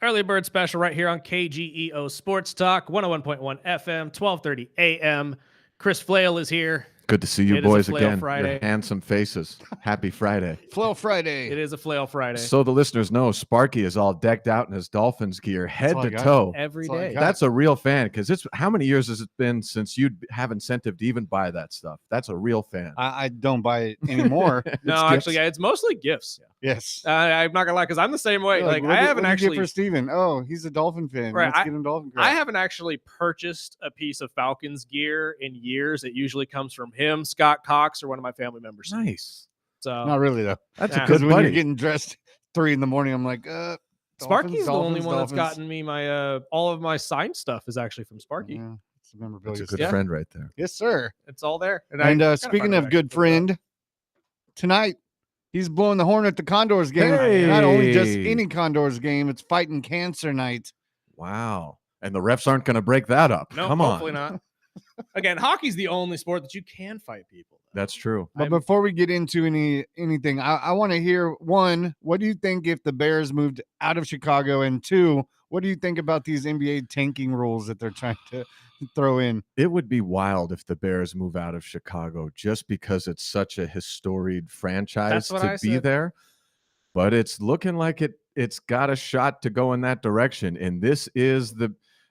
Early Bird Special right here on KGEO Sports Talk, 101.1 FM, 1230 AM. Chris Flail is here. Good to see you It is a boys Flail again. Friday. Your handsome faces. Happy Friday. Flow Friday. It is a Flail Friday. So the listeners know Sparky is all decked out in his Dolphins gear, head all I to got. toe. Every That's all I day. got. That's a real fan because it's how many years has it been since you'd have incentive to even buy that stuff? That's a real fan. I don't buy it anymore. No, It's actually, gifts. yeah, it's mostly gifts. Yes. I'm not gonna lie, because I'm the same way. You're Like, what I did- haven't what did you actually. get for Steven. Oh, he's a Dolphin fan. Right, Let's get him Dolphin crap. I haven't actually purchased a piece of Falcons gear in years. It usually comes from him, Scott Cox, or one of my family members. Nice. So Not really though. That's Yeah. a Because good when you're buddy. getting dressed 3 a.m, I'm like, Sparky's the only Dolphins, one that's Dolphins. gotten me my all of my signed stuff is actually from Sparky. Yeah, it's a That's memorabilia. a good Yeah. friend right there. Yes, sir. It's all there. And I speaking kinda of find it good actually pretty friend, tonight he's blowing the horn at the Condors game. Not only just Hey. any Condors game, it's fighting cancer night. Wow. And the refs aren't going to break that up. No, Come hopefully on. not. Again, hockey's the only sport that you can fight people. That's true. But I'm- before we get into anything, I want to hear, one, what do you think if the Bears moved out of Chicago? And two, what do you think about these NBA tanking rules that they're trying to throw in? It would be wild if the Bears move out of Chicago just because it's such a historied franchise That's what to I be said. there. But it's looking like it's got a shot to go in that direction. And this is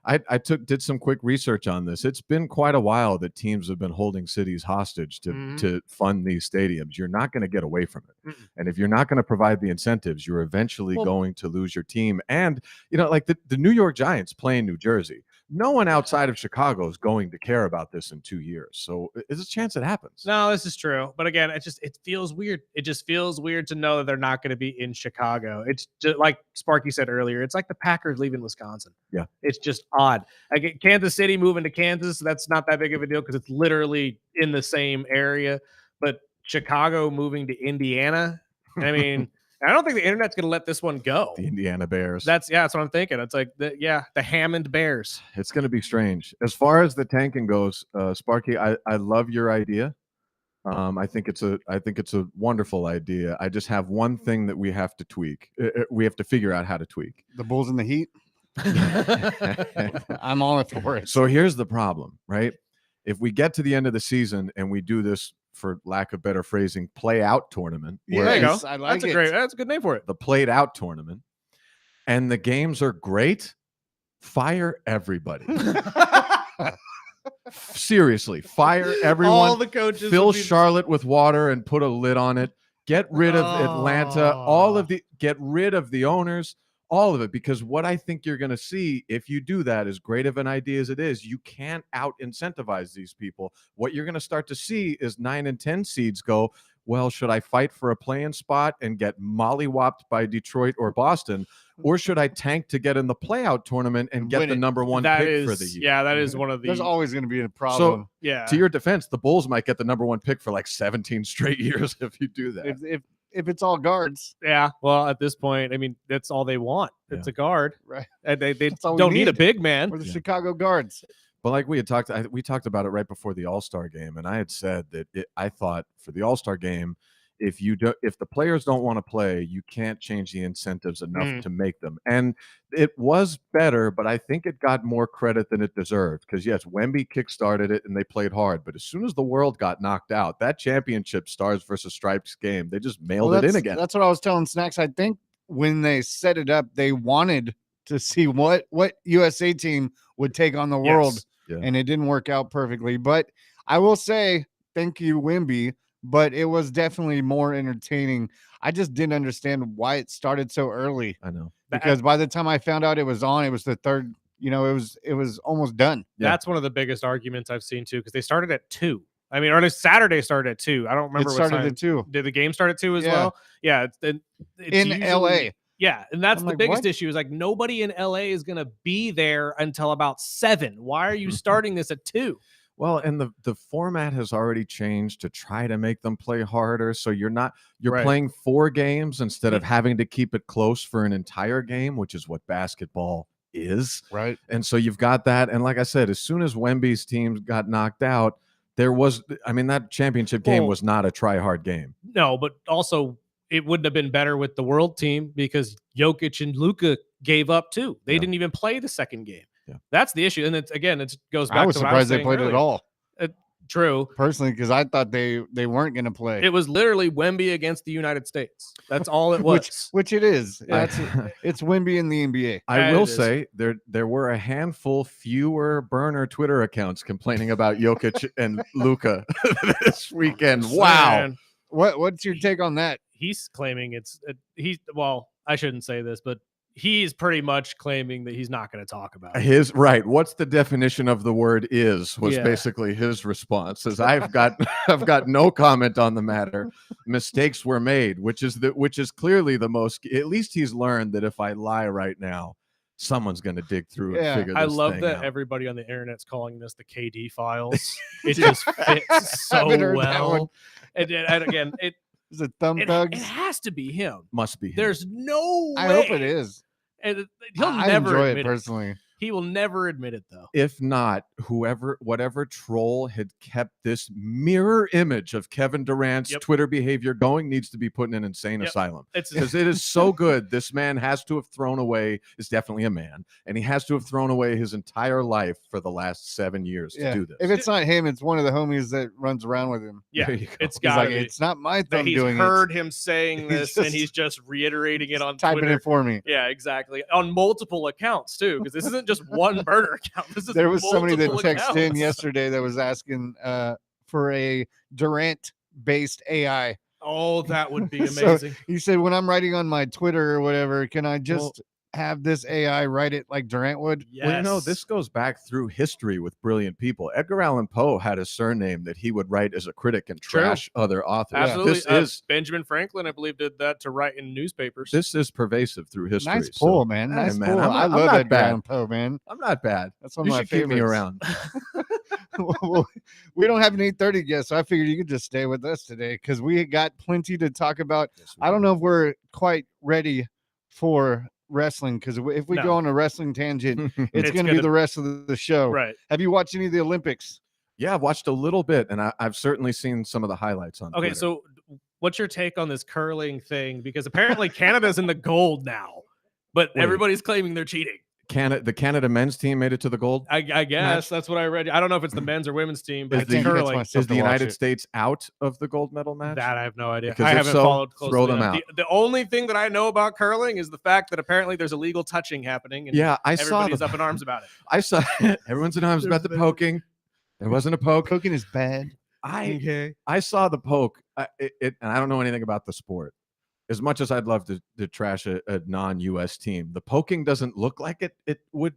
I did some quick research on this. It's been quite a while that teams have been holding cities hostage Mhm. to fund these stadiums. You're not going to get away from it. Mm-mm. And if you're not going to provide the incentives, you're eventually Well- going to lose your team. And, like the New York Giants play in New Jersey. No one outside of Chicago is going to care about this in 2 years. So there's a chance it happens. No, this is true. But again, it feels weird. It just feels weird to know that they're not going to be in Chicago. It's just like Sparky said earlier. It's like the Packers leaving Wisconsin. Yeah. It's just odd. Like Kansas City moving to Kansas, that's not that big of a deal because it's literally in the same area. But Chicago moving to Indiana, I mean, I don't think the internet's going to let this one go. The Indiana Bears. That's what I'm thinking. It's like the Hammond Bears. It's going to be strange. As far as the tanking goes, Sparky, I love your idea. I think it's a wonderful idea. I just have one thing that we have to tweak. We have to figure out how to tweak. The Bulls and the Heat? I'm all for it. So here's the problem, right? If we get to the end of the season and we do this, for lack of better phrasing, play out tournament, where There you go. Yes, I like That's a good name for it. the played out tournament, and the games are great, fire everybody. Seriously, fire everyone. All the coaches Fill will be- Charlotte with water and put a lid on it. Get rid of Atlanta. Get rid of the owners. All of it, because what I think you're going to see if you do that, as great of an idea as it is, you can't out incentivize these people. What you're going to start to see is 9 and 10 seeds go, well, should I fight for a play-in spot and get mollywopped by Detroit or Boston, or should I tank to get in the playout tournament and get Win the it. number one That pick is, for the year? yeah, that is one of the. There's always going to be a problem. yeah. To your defense, the Bulls might get the number one pick for like 17 straight years if you do that. if it's all guards, Yeah, well, at this point, I mean, that's all they want. It's a guard, right? and they That's all we don't need a need. big man. We're the Yeah. Chicago guards. But like we talked about it right before the All-Star game, and I had said that I thought for the All-Star game, if the players don't want to play, you can't change the incentives enough to make them. And it was better, but I think it got more credit than it deserved. Because yes, Wemby kickstarted it and they played hard, but as soon as the world got knocked out, that championship Stars versus Stripes game, they just mailed it in again. That's what I was telling Snacks. I think when they set it up, they wanted to see what USA team would take on the world, Yes. Yeah. and it didn't work out perfectly. But I will say thank you, Wemby. But it was definitely more entertaining. I just didn't understand why it started so early, I know. because by the time I found out it was on, it was the third. It was almost done. Yeah. That's one of the biggest arguments I've seen too, because they started at 2. I mean, or at least Saturday started at 2. I don't remember It what started time. at 2 Did the game start at 2 as Yeah. well? Yeah, it's in usually- LA. Yeah, and that's I'm the like, biggest what? issue is like nobody in LA is going to be there until about 7. Why are you starting this at 2? Well, and the format has already changed to try to make them play harder. So you're Right. playing 4 games instead of having to keep it close for an entire game, which is what basketball is. Right. And so you've got that. And like I said, as soon as Wemby's team got knocked out, that championship game Well- was not a try hard game. No, but also it wouldn't have been better with the world team because Jokic and Luka gave up too. They didn't even play the second game. Yeah. That's the issue. And it's again, it goes back I was to what I was surprised they saying played earlier. at all. True. Personally, because I thought they weren't going to play. It was literally Wemby against the United States. That's all it was. which it is. Yeah. It's Wemby in the NBA. I will say there were a handful fewer burner Twitter accounts complaining about Jokic and Luka this weekend. Wow. Man, What's your take on that? he's claiming well, I shouldn't say this, but he's pretty much claiming that he's not going to talk about it. What's the definition of the word is was basically his response. Says I've got no comment on the matter. Mistakes were made, which is clearly the most, at least he's learned that if I lie right now, someone's going to dig through and figure this I love thing that out. everybody on the internet's calling this the KD files. It just fits so well. And again, Is it thumb thugs? It has to be him. Must be him. There's no way. I hope it is. And he'll I never enjoy admit it personally. He will never admit it though. If not, whatever troll had kept this mirror image of Kevin Durant's Twitter behavior going needs to be put in an insane asylum. Because it is so good. This man has to have thrown away, is definitely a man, and he has to have thrown away his entire life for the last 7 years to do this. If it's not him, it's one of the homies that runs around with him. Yeah, it's got. It's not my thumb doing it. He's heard him saying this, and he's just reiterating it on typing Twitter. it for me. Yeah, exactly. On multiple accounts too, because this isn't just one burner account. There was somebody that texted accounts. in yesterday that was asking for a Durant-based AI. Oh, that would be amazing. So he said, when I'm writing on my Twitter or whatever, can I just have this AI write it like Durant would? Yes. Well, you know, this goes back through history with brilliant people. Edgar Allan Poe had a surname that he would write as a critic and trash other authors. Absolutely. This is Benjamin Franklin, I believe, did that to write in newspapers. This is pervisive through history. Nice pull, man. Nice man, pull. I I'm love not Edgar bad. Allan Poe, man. I'm not bad. That's one You of my should keep me favorites. around. Well, we don't have an 8:30 guest, so I figured you could just stay with us today because we got plenty to talk about. I don't know if we're quite ready for wrestling because if we go on a wrestling tangent, it's going to be the rest of the show. Right. Have you watched any of the Olympics? Yeah, I've watched a little bit, and I've certainly seen some of the highlights on Okay, Twitter. so what's your take on this curling thing? Because apparently Canada's in the gold now, but everybody's claiming they're cheating. The Canada men's team made it to the gold. I guess that's what I read. I don't know if it's the men's or women's team, but Is it's the- curling. Is the United States out of the gold medal match? That I have no idea. Because I if haven't so, followed closely. throw them enough. out. The only thing that I know about curling is the fact that apparently there's illegal touching happening. And Yeah, I saw everybody's the- up in arms about it. I saw everyone's in arms about the poking. There wasn't a poke. Poking is bad. I saw the poke. And I don't know anything about the sport. As much as I'd love to trash a non-US team, the poking doesn't look like it would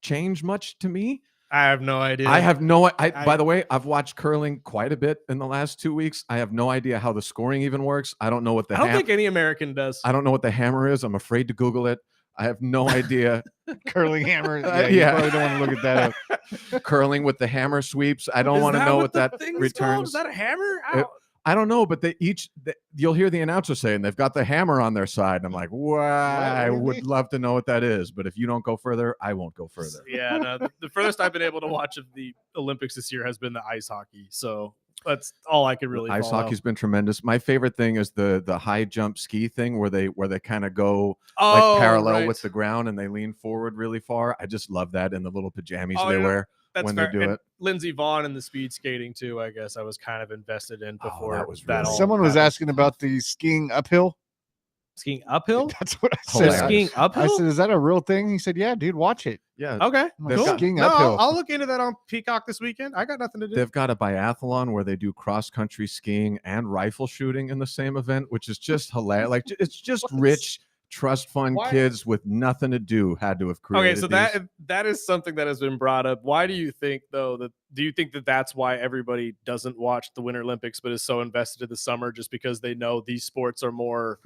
change much to me. I have no idea. I have no. By the way, I've watched curling quite a bit in the last 2 weeks. I have no idea how the scoring even works. I don't know what the. I don't think any American does. I don't know what the hammer is. I'm afraid to Google it. I have no idea. Curling hammer. Yeah, you probably don't want to look at that up. Curling with the hammer sweeps. I don't Is want to that know what what the that thing's returns. called? Is that a hammer? I don't know, but you'll hear the announcer saying they've got the hammer on their side. And I'm like, wow, I would love to know what that is. But if you don't go further, I won't go further. Yeah, no, the furthest I've been able to watch of the Olympics this year has been the ice hockey. So that's all I could really Ice follow. hockey's been tremendous. My favorite thing is the high jump ski thing where they kind of go Oh, like parallel right. with the ground and they lean forward really far. I just love that in the little pajamas Oh, they yeah. wear That's when fair. they do And it. Lindsey Vonn and the speed skating too. I guess I was kind of invested in before that was that. really- all Someone was happened. asking about the skiing uphill. skiing uphill. That's what I They're said. skiing uphill. I said, is that a real thing? He said, yeah, dude, watch it. Yeah. Okay, They're cool. skiing No, uphill. I'll look into that on Peacock this weekend. I got nothing to do. They've got a biathlon where they do cross country skiing and rifle shooting in the same event, which is just hilarious. Like it's just rich, trust fund Why- kids with nothing to do had to have created. Okay, so these. that is something that has been brought up. Why do you think though do you think that that's why everybody doesn't watch the Winter Olympics but is so invested in the summer just because they know these sports are more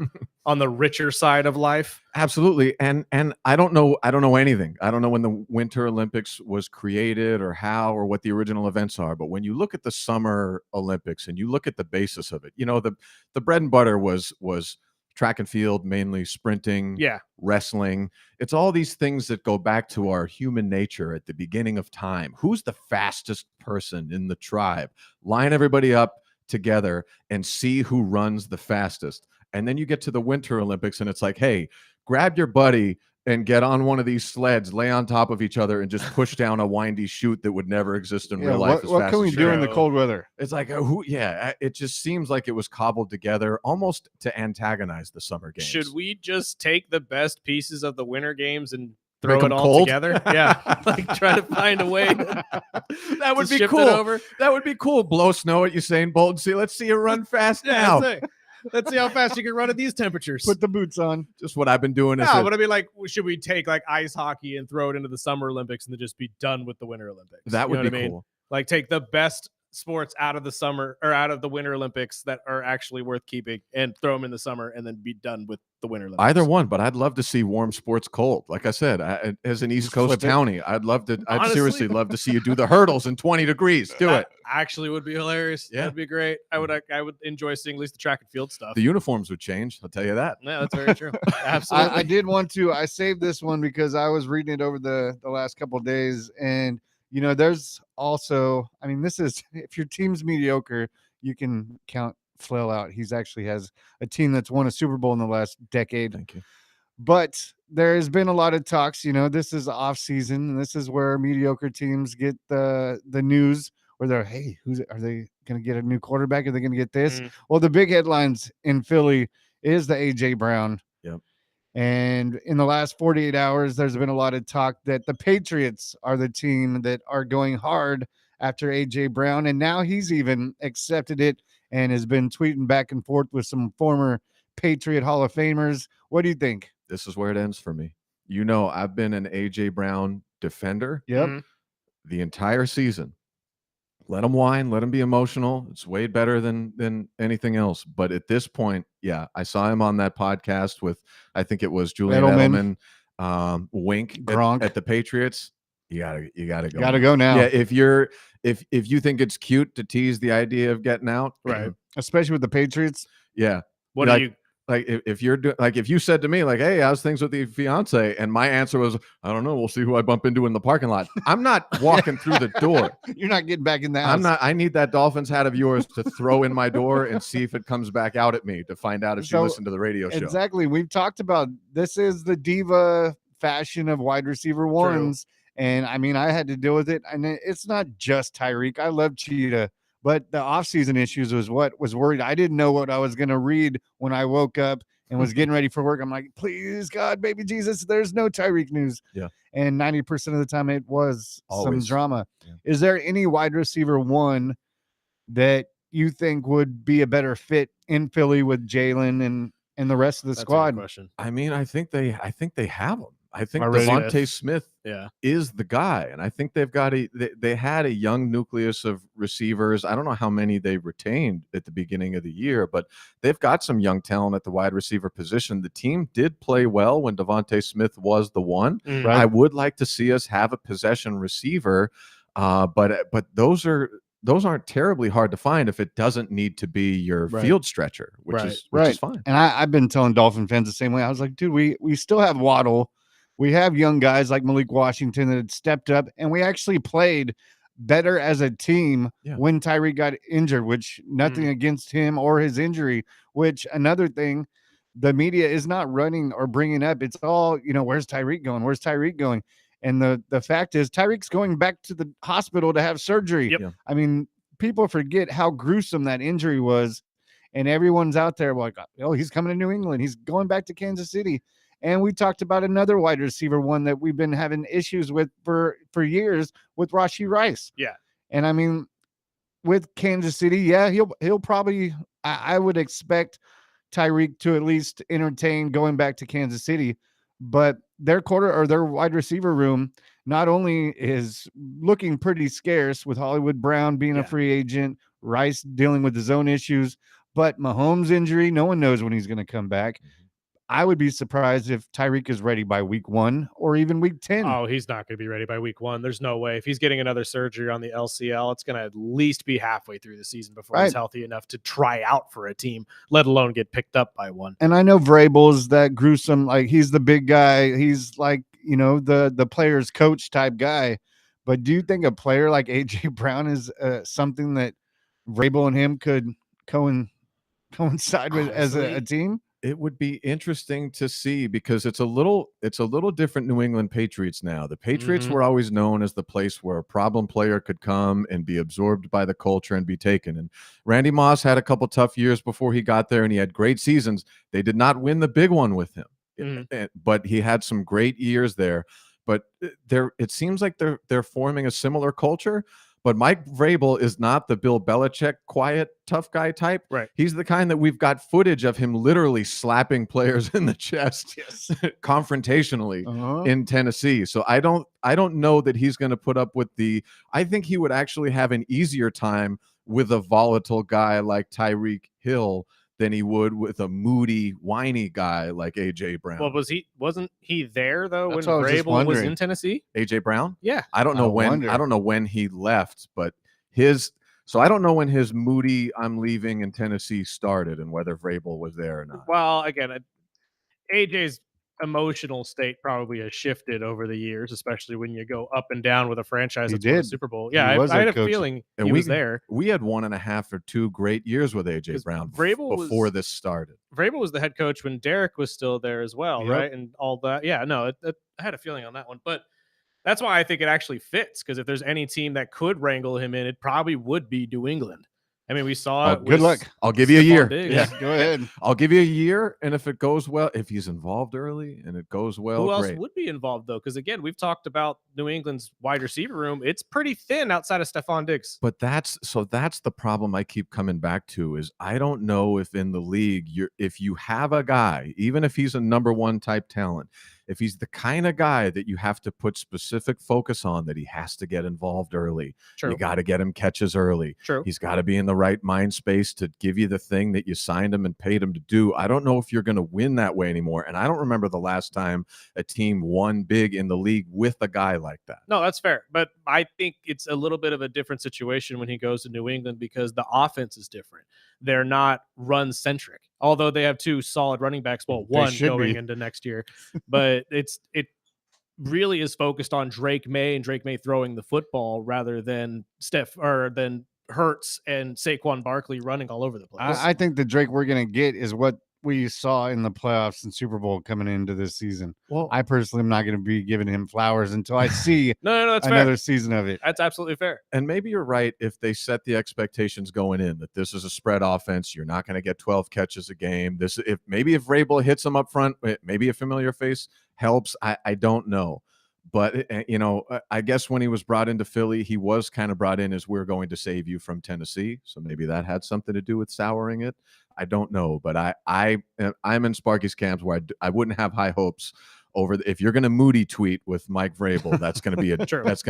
on the richer side of life? Absolutely. And I don't know anything. I don't know when the Winter Olympics was created or how or what the original events are. But when you look at the Summer Olympics and you look at the basis of it, you know, the bread and butter was track and field, mainly sprinting, Yeah. wrestling. It's all these things that go back to our human nature at the beginning of time. Who's the fastest person in the tribe? Line everybody up, together and see who runs the fastest. And then you get to the Winter Olympics and it's like, hey, grab your buddy and get on one of these sleds, lay on top of each other, and just push down a windy chute that would never exist in real life. What can we do in the cold weather? It's like, it just seems like it was cobbled together almost to antagonize the summer games. Should we just take the best pieces of the Winter Games and throw Make it 'em all cold? together? Yeah, like try to find a way. That would to be shift it cool. over. That would be cool. Blow snow at Usain Bolt and see. Let's see you run fast now. That's it. Let's see how fast you can run at these temperatures. Put the boots on. Just what I've been doing. No, but I mean, like, should we take like ice hockey and throw it into the Summer Olympics and then just be done with the Winter Olympics? That would You know be what I mean? cool. Like, take the best sports out of the summer or out of the Winter Olympics that are actually worth keeping and throw them in the summer and then be done with the Winter Olympics. Either one, but I'd love to see warm sports cold. Like I said, as an East Just Coast flip it. townie, I'd Honestly. seriously love to see you do the hurdles in 20 degrees. Do That it. actually would be hilarious. Yeah. That'd be great. I would enjoy seeing at least the track and field stuff. The uniforms would change. I'll tell you that. Yeah, that's very true. Absolutely. I did want to. I saved this one because I was reading it over the last couple of days, and there's also. I mean, this is if your team's mediocre, you can count Flail out. He's actually has a team that's won a Super Bowl in the last decade. Thank you. But there has been a lot of talks. This is off season, and this is where mediocre teams get the news. Where they're, hey, are they going to get a new quarterback? Are they going to get this? Well, the big headlines in Philly is the AJ Brown. Yep. And in the last 48 hours, there's been a lot of talk that the Patriots are the team that are going hard after AJ Brown. And now he's even accepted it and has been tweeting back and forth with some former Patriot Hall of Famers. What do you think? This is where it ends for me. I've been an AJ Brown defender Yep. the entire season. Let him whine, let him be emotional. It's way better than anything else. But at this point, yeah, I saw him on that podcast with, I think it was Julian Edelman, Wink Gronk. at the Patriots. You gotta go. Got to go now. Yeah, if you think it's cute to tease the idea of getting out, Right. Especially with the Patriots. Yeah. What like, do you? Like if you're doing, like if you said to me like, hey, how's things with the fiance? And my answer was, I don't know. We'll see who I bump into in the parking lot. I'm not walking through the door. You're not getting back in the house. I'm not. I need that Dolphins hat of yours to throw in my door and see if it comes back out at me to find out if she listened to the radio show. Exactly. We've talked about this is the diva fashion of wide receiver ones. And I mean, I had to deal with it. And it's not just Tyreek. I love Cheetah. But the offseason issues was what was worried. I didn't know what I was going to read when I woke up and was getting ready for work. I'm like, please, God, baby Jesus, there's no Tyreek news. Yeah. And 90% of the time it was Always. some drama. Yeah. Is there any wide receiver one that you think would be a better fit in Philly with Jalen and the rest of the That's a good squad? question. I mean, I think they have him. I think Already? Devontae Smith Yeah. is the guy, and I think they've got they had a young nucleus of receivers. I don't know how many they retained at the beginning of the year, but they've got some young talent at the wide receiver position. The team did play well when Devontae Smith was the one. Mm. Right. I would like to see us have a possession receiver, but those aren't terribly hard to find if it doesn't need to be your Right. field stretcher, which is fine. And I've been telling Dolphin fans the same way. I was like, dude, we still have Waddle. We have young guys like Malik Washington that had stepped up, and we actually played better as a team when Tyreek got injured, which nothing against him or his injury, which another thing the media is not running or bringing up. It's all, where's Tyreek going? Where's Tyreek going? And the fact is Tyreek's going back to the hospital to have surgery. Yep. Yeah. I mean, people forget how gruesome that injury was. And everyone's out there like, oh, he's coming to New England. He's going back to Kansas City. And we talked about another wide receiver, one that we've been having issues with for years with Rashee Rice. Yeah. And I mean, with Kansas City, yeah, he'll probably, I would expect Tyreek to at least entertain going back to Kansas City. But their wide receiver room not only is looking pretty scarce with Hollywood Brown being a free agent, Rice dealing with his own issues, but Mahomes' injury, no one knows when he's going to come back. I would be surprised if Tyreek is ready by week 1 or even week 10. Oh, he's not going to be ready by week 1. There's no way. If he's getting another surgery on the LCL, it's going to at least be halfway through the season before he's healthy enough to try out for a team, let alone get picked up by one. And I know Vrabel's that gruesome, like he's the big guy. He's like, the player's coach type guy. But do you think a player like AJ Brown is something that Vrabel and him could coincide with as a Honestly, team? it would be interesting to see because it's a little different New England Patriots now. The Patriots Mhm. were always known as the place where a problem player could come and be absorbed by the culture and be taken. And Randy Moss had a couple tough years before he got there, and he had great seasons. They did not win the big one with him, but he had some great years there. But it seems like they're forming a similar culture. But Mike Vrabel is not the Bill Belichick quiet, tough guy type. Right. He's the kind that we've got footage of him literally slapping players in the chest confrontationally in Tennessee. So I don't know that he's going to put up with I think he would actually have an easier time with a volatile guy like Tyreek Hill than he would with a moody, whiny guy like AJ Brown. Well, wasn't he there though That's when what I was just Vrabel was wondering. in Tennessee? AJ Brown? Yeah. I don't know when he left, but so I don't know when his moody I'm leaving in Tennessee started and whether Vrabel was there or not. Well, again, AJ's emotional state probably has shifted over the years, especially when you go up and down with a franchise He that's won a did. Super Bowl. He Yeah, was I had a a coach. feeling And he was there. We had 1.5 or 2 great years with AJ 'Cause Brown Vrabel before was- this started. Vrabel was the head coach when Derek was still there as well, Yep. right? And all that. Yeah, no, I had a feeling on that one, but that's why I think it actually fits. Because if there's any team that could wrangle him in, it probably would be New England. I mean, we saw it. Good luck. I'll give you a year. Diggs. Yeah, go ahead. I'll give you a year, and if it goes well, if he's involved early and it goes well, Who else great. would be involved though? Because again, we've talked about New England's wide receiver room. It's pretty thin outside of Stephon Diggs. But that's the problem I keep coming back to is I don't know if in the league if you have a guy, even if he's a number 1 type talent, if he's the kind of guy that you have to put specific focus on, that he has to get involved early. True. You got to get him catches early. True. He's got to be in the right mind space to give you the thing that you signed him and paid him to do. I don't know if you're going to win that way anymore. And I don't remember the last time a team won big in the league with a guy like that. No, that's fair. But I think it's a little bit of a different situation when he goes to New England because the offense is different. They're not run centric, although they have 2 solid running backs. Well, one going into next year, but it really is focused on Drake May and Drake May throwing the football rather than than Hurts and Saquon Barkley running all over the place. I think the Drake we're going to get is what we saw in the playoffs and Super Bowl coming into this season. Well, I personally am not going to be giving him flowers until I see no, that's another fair. season of it. That's absolutely fair. and maybe you're right if they set the expectations going in that this is a spread offense. You're not going to get 12 catches a game. If Vrabel hits them up front, maybe a familiar face helps. I don't know. But, I guess when he was brought into Philly, he was kind of brought in as we're going to save you from Tennessee. So maybe that had something to do with souring it. I don't know. But I'm in Sparky's camps where I wouldn't have high hopes over if you're going to moody tweet with Mike Vrabel, that's going to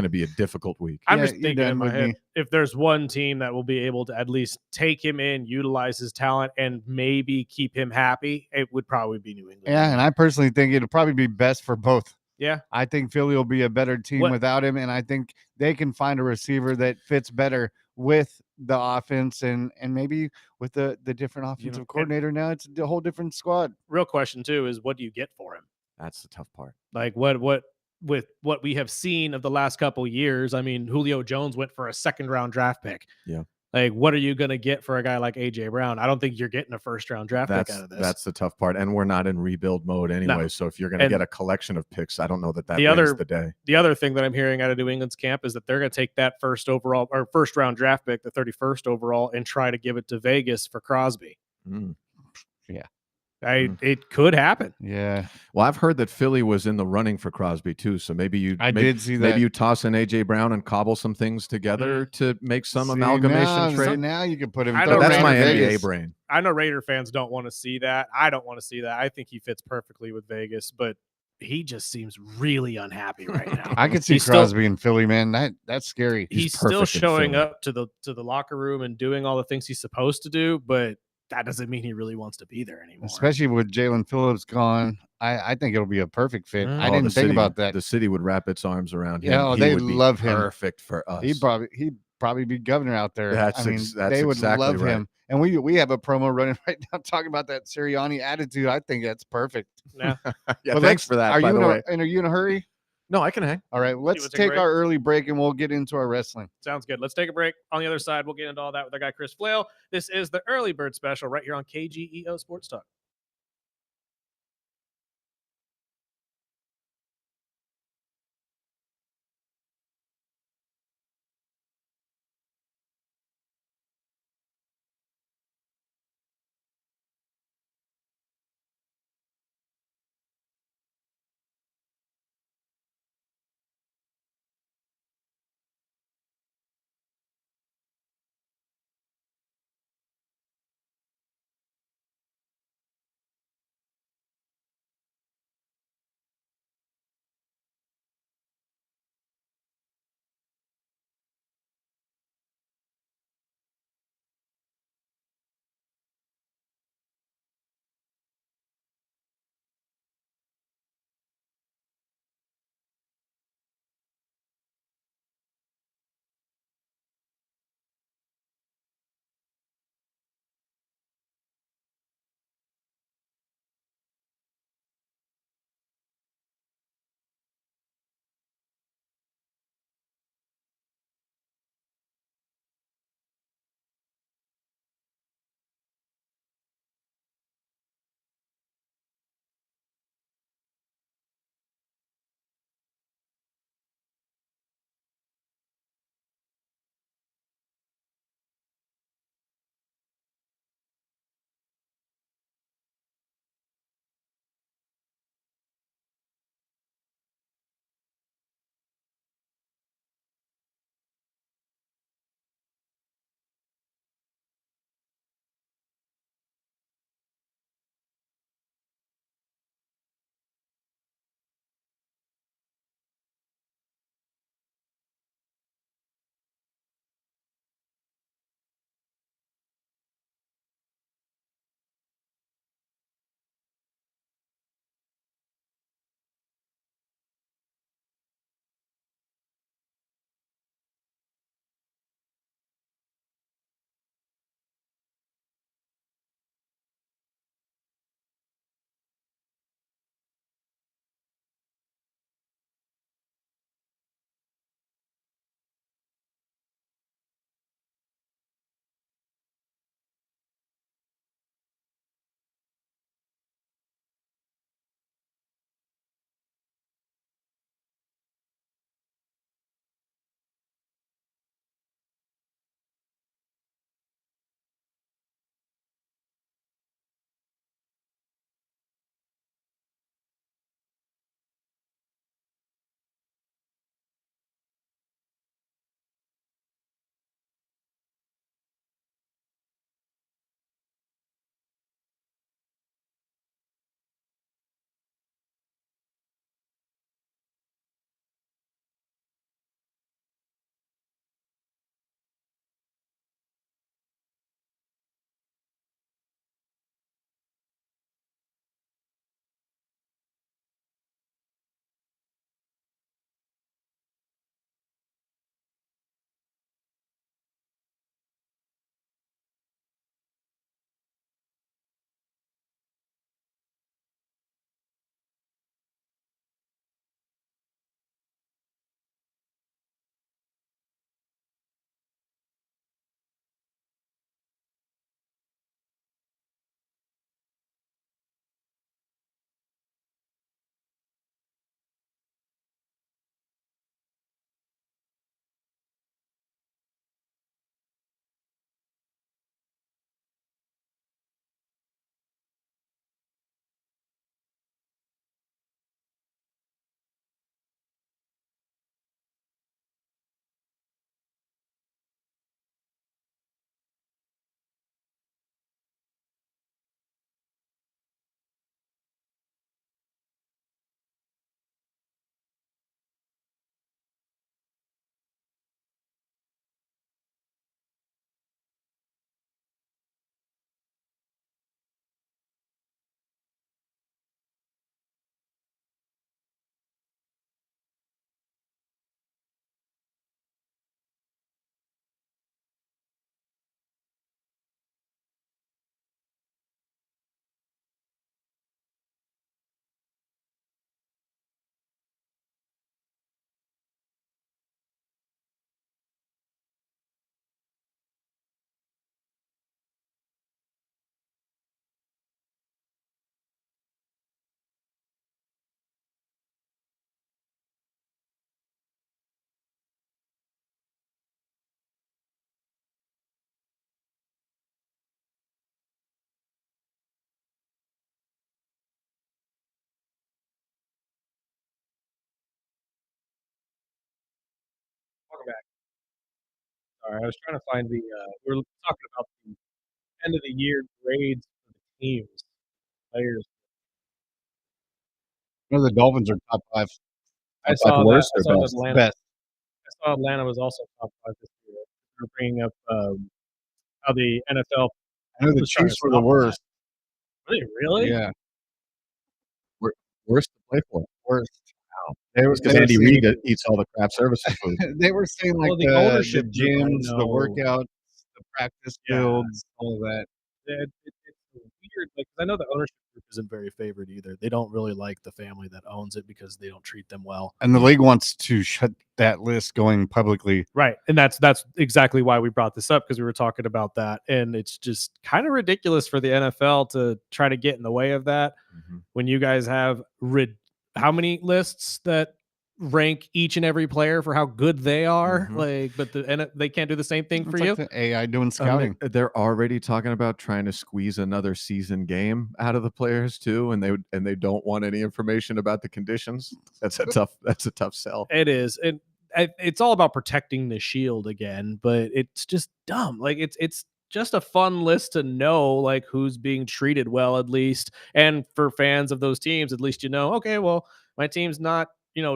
be a difficult week. I'm Yeah, just you're thinking in done my with head, me. if there's one team that will be able to at least take him in, utilize his talent, and maybe keep him happy, it would probably be New England. Yeah, and I personally think it'll probably be best for both. Yeah. I think Philly will be a better team without him, and I think they can find a receiver that fits better with the offense and maybe with the different offensive coordinator. Now it's a whole different squad. Real question too is what do you get for him? That's the tough part. Like what with what we have seen of the last couple years. I mean, Julio Jones went for a 2nd round draft pick. Yeah. Like, what are you going to get for a guy like AJ Brown? I don't think you're getting a 1st round draft pick out of this. That's the tough part. And we're not in rebuild mode anyway. No. So if you're going to get a collection of picks, I don't know that the wins the day. The other thing that I'm hearing out of New England's camp is that they're going to take that 1st round draft pick, the 31st overall, and try to give it to Vegas for Crosby. Mm. Yeah. It could happen. Yeah. Well, I've heard that Philly was in the running for Crosby too. So maybe did see that. Maybe you toss in AJ Brown and cobble some things together to make some amalgamation trade. Now you can put him. I know That's my Vegas. NBA brain. I know Raider fans don't want to see that. I don't want to see that. I think he fits perfectly with Vegas, but he just seems really unhappy right now. I could see Crosby in Philly, man. That's scary. He's perfect still in showing Philly. up to the locker room and doing all the things he's supposed to do, but that doesn't mean he really wants to be there anymore. Especially with Jalen Phillips gone, I think it'll be a perfect fit. I Oh, didn't the think city- about that. The city would wrap its arms around him. Yeah, He they would be love him. Perfect for us. He'd probably be governor out there. That's they would exactly love right. him. And we have a promo running right now talking about that Sirianni attitude. I think that's perfect. Yeah. Yeah, But thanks for that. Are by you the way, are you in a hurry? No, I can hang. All right, let's wanna take a take break? our early break and we'll get into our wrestling. Sounds good. Let's take a break. On the other side, we'll get into all that with our guy Chris Flail. This is the Early Bird Special right here on KGEO Sports Talk. Sorry, I was trying to find the. We were talking about the end of the year grades for the teams, players. You know, the Dolphins are top 5 I saw that. worst I or saw that best? Atlanta. best. I saw Atlanta was also top 5 this year. We're bringing up how the NFL I know the was trying to Chiefs were the stop worst. that. Really? Yeah, Worst to play for. worst. Wow. They were Because they were Andy saying, Reid eats all the craft services food. they were saying like Well, the the ownership group, I gyms, the know. workouts, the practice Yeah. fields, all of that. It's weird. Like, 'cause I know the ownership group isn't very favored either. They don't really like the family that owns it because they don't treat them well. And the league wants to shut that list going publicly. Right. And that's exactly why we brought this up, because we were talking about that. And it's just kind of ridiculous for the NFL to try to get in the way of that when you guys have how many lists that rank each and every player for how good they are. Like, but they can't do the same thing for It's you. like the AI doing scouting. They're already talking about trying to squeeze another season game out of the players too, and they don't want any information about the conditions. That's a tough sell. It is. It's all about protecting the shield again, but it's just dumb. Like, it's just a fun list to know, like, who's being treated well, at least. And for fans of those teams, at least, you know, okay, well, my team's not,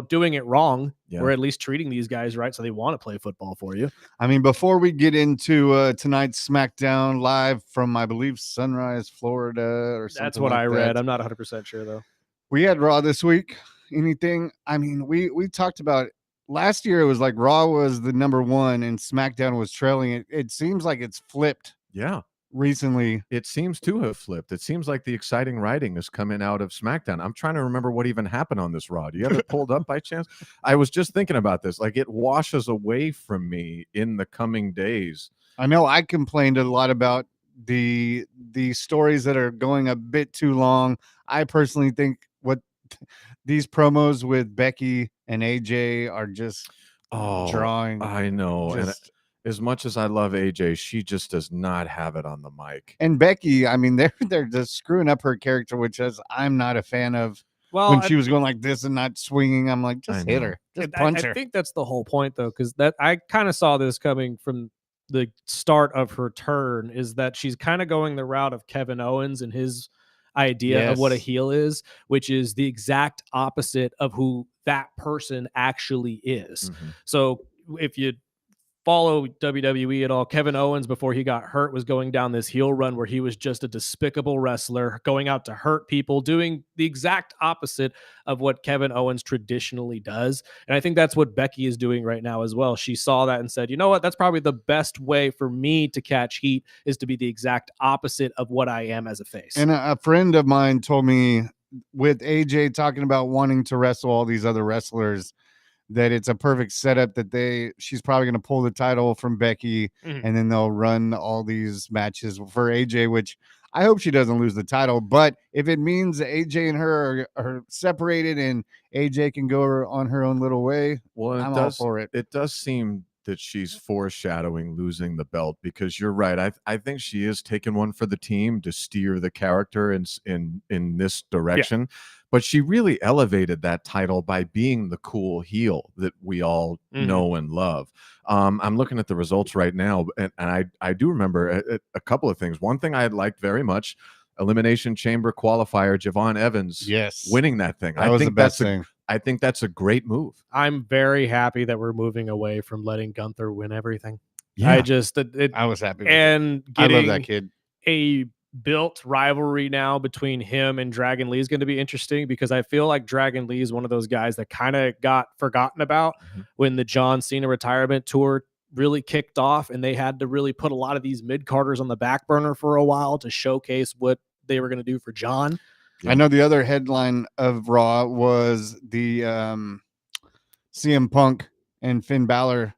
doing it wrong. Yeah. We're at least treating these guys right, so they want to play football for you. I mean, before we get into tonight's SmackDown live from, I believe, Sunrise, Florida, or something. That's what like I read. that. I'm not 100% sure though. We had Raw this week. Anything? I mean, we talked about last year. It was like Raw was the number one and SmackDown was trailing it. It seems like it's flipped Yeah. recently. It seems to have flipped. It seems like the exciting writing is coming out of SmackDown. I'm trying to remember what even happened on this Raw. Do you have it pulled up by chance? I was just thinking about this. Like, it washes away from me in the coming days. I know I complained a lot about the stories that are going a bit too long. I personally think what these promos with Becky and AJ are just drawing. I know. Just- and as much as I love AJ, she just does not have it on the mic. And Becky, I mean, they're just screwing up her character, which is I'm not a fan of. Well, When she was going like this and not swinging, I'm like, just hit know. her, just punch her. I think that's the whole point, though, because I kind of saw this coming from the start of her turn, is that she's kind of going the route of Kevin Owens and his idea of what a Yes. heel is, which is the exact opposite of who that person actually is. So if you follow WWE at all, Kevin Owens, before he got hurt, was going down this heel run where he was just a despicable wrestler, going out to hurt people, doing the exact opposite of what Kevin Owens traditionally does. And I think that's what Becky is doing right now as well. She saw that and said, you know what, that's probably the best way for me to catch heat, is to be the exact opposite of what I am as a face. And a friend of mine told me, with AJ talking about wanting to wrestle all these other wrestlers, that it's a perfect setup that she's probably going to pull the title from Becky and then they'll run all these matches for AJ, which I hope she doesn't lose the title. But if it means AJ and her are separated and AJ can go on her own little way, well, I'm all for it. It does seem that she's foreshadowing losing the belt, because you're right. I think she is taking one for the team to steer the character in this direction. But she really elevated that title by being the cool heel that we all know and love. I'm looking at the results right now, and I do remember a couple of things. One thing I had liked very much, Elimination Chamber qualifier, Javon Evans winning that thing. That was the best thing. I think that's a great move. I'm very happy that we're moving away from letting Gunther win everything. Yeah. I was happy with and it. I love getting that kid. a built rivalry now between him and Dragon Lee is going to be interesting, because I feel like Dragon Lee is one of those guys that kind of got forgotten about when the John Cena retirement tour really kicked off, and they had to really put a lot of these mid-carders on the back burner for a while to showcase what they were going to do for John. I know the other headline of Raw was the CM Punk and Finn Balor.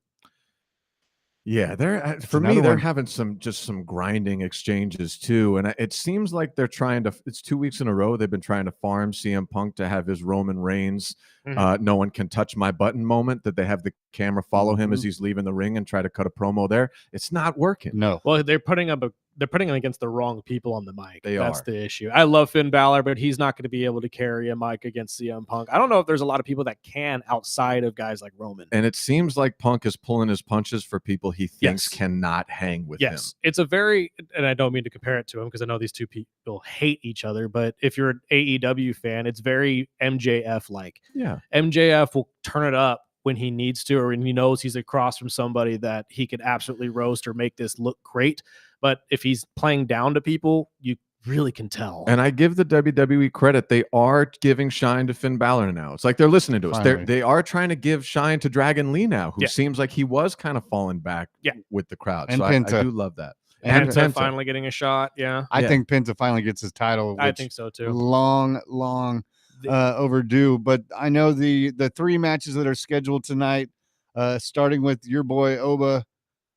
Yeah, they're for me, they're having some grinding exchanges too, and it seems like they're trying to. It's 2 weeks in a row they've been trying to farm CM Punk to have his Roman Reigns, no one can touch my button moment, that they have the camera follow him as he's leaving the ring and try to cut a promo there. It's not working. No. Well, they're putting up they're putting him against the wrong people on the mic. That's are. the issue. I love Finn Balor, but he's not going to be able to carry a mic against CM Punk. I don't know if there's a lot of people that can outside of guys like Roman. And it seems like Punk is pulling his punches for people he thinks cannot hang with him. It's a very, and I don't mean to compare it to him because I know these two people hate each other, but if you're an AEW fan, it's very MJF like. Yeah. MJF will turn it up when he needs to, or when he knows he's across from somebody that he could absolutely roast or make this look great. But if he's playing down to people, you really can tell. And I give the WWE credit. They are giving shine to Finn Balor now. It's like they're listening to us. They are trying to give shine to Dragon Lee now, who seems like he was kind of falling back with the crowd. And so I do love that. And Penta finally getting a shot. Yeah. I think Penta finally gets his title. I think so too. Long overdue. But I know the 3 matches that are scheduled tonight, starting with your boy Oba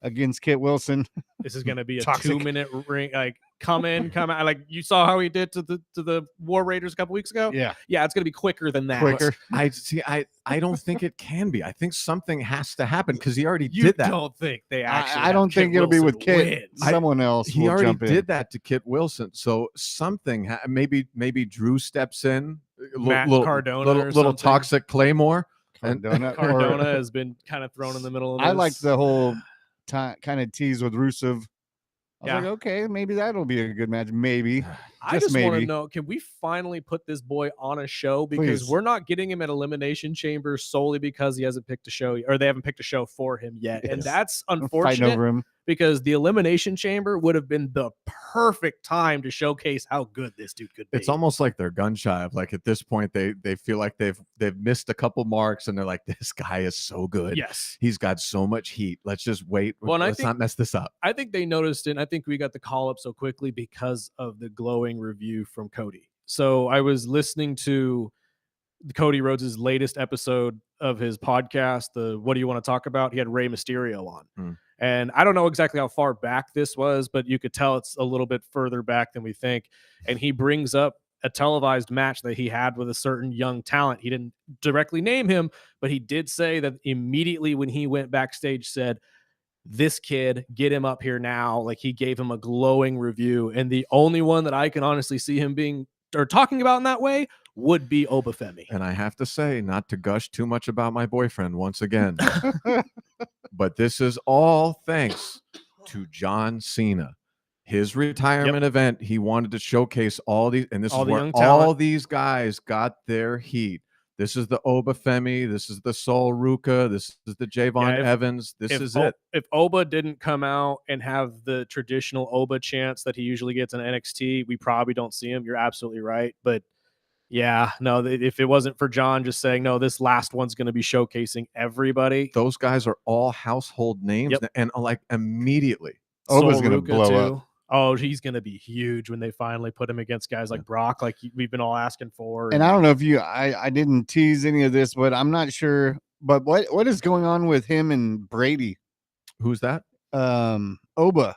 against Kit Wilson. This is going to be a 2-minute ring. Like come out. Like you saw how he did to the War Raiders a couple weeks ago. Yeah, it's going to be quicker than that. Quicker. I don't think it can be. I think something has to happen because he already did that. You don't think they actually? I don't think it'll be with Kit. Someone else. He already did that to Kit Wilson. So something. Maybe Drew steps in. Matt Cardona, little toxic Claymore. Cardona has been kind of thrown in the middle of this. I like the whole kind of tease with Rusev. I was like, okay, maybe that'll be a good match. Maybe. I just want to know, can we finally put this boy on a show? Because we're not getting him at Elimination Chamber solely because he hasn't picked a show, or they haven't picked a show for him yet. Yes. And that's unfortunate over him. Because the Elimination Chamber would have been the perfect time to showcase how good this dude could be. It's almost like they're gun shy of, like, at this point they feel like they've missed a couple marks and they're like, this guy is so good. Yes. He's got so much heat. Let's just wait. Let's not mess this up. I think they noticed it. And I think we got the call up so quickly because of the glowing review from Cody. So I was listening to Cody Rhodes' latest episode of his podcast, the What Do You Want to Talk About? He had Rey Mysterio on. And I don't know exactly how far back this was, but you could tell it's a little bit further back than we think. And he brings up a televised match that he had with a certain young talent. He didn't directly name him, but he did say that immediately when he went backstage said, this kid, get him up here now. Like, he gave him a glowing review. And the only one that I can honestly see him being or talking about in that way would be Obafemi. And I have to say, not to gush too much about my boyfriend once again, but this is all thanks to John Cena. His retirement event, he wanted to showcase all these, and this is where all these guys got their heat. This is the Obafemi. This is the Sol Ruka. This is the Javon Evans. This is it. If Oba didn't come out and have the traditional Oba chants that he usually gets in NXT, we probably don't see him. You're absolutely right. But yeah, no, if it wasn't for John just saying, no, this last one's going to be showcasing everybody. Those guys are all household names. And like immediately. Oba's going to blow up. Oh, he's going to be huge when they finally put him against guys like Brock, like we've been all asking for. And I don't know if I didn't tease any of this, but I'm not sure. But what is going on with him and Brady? Who's that? Oba.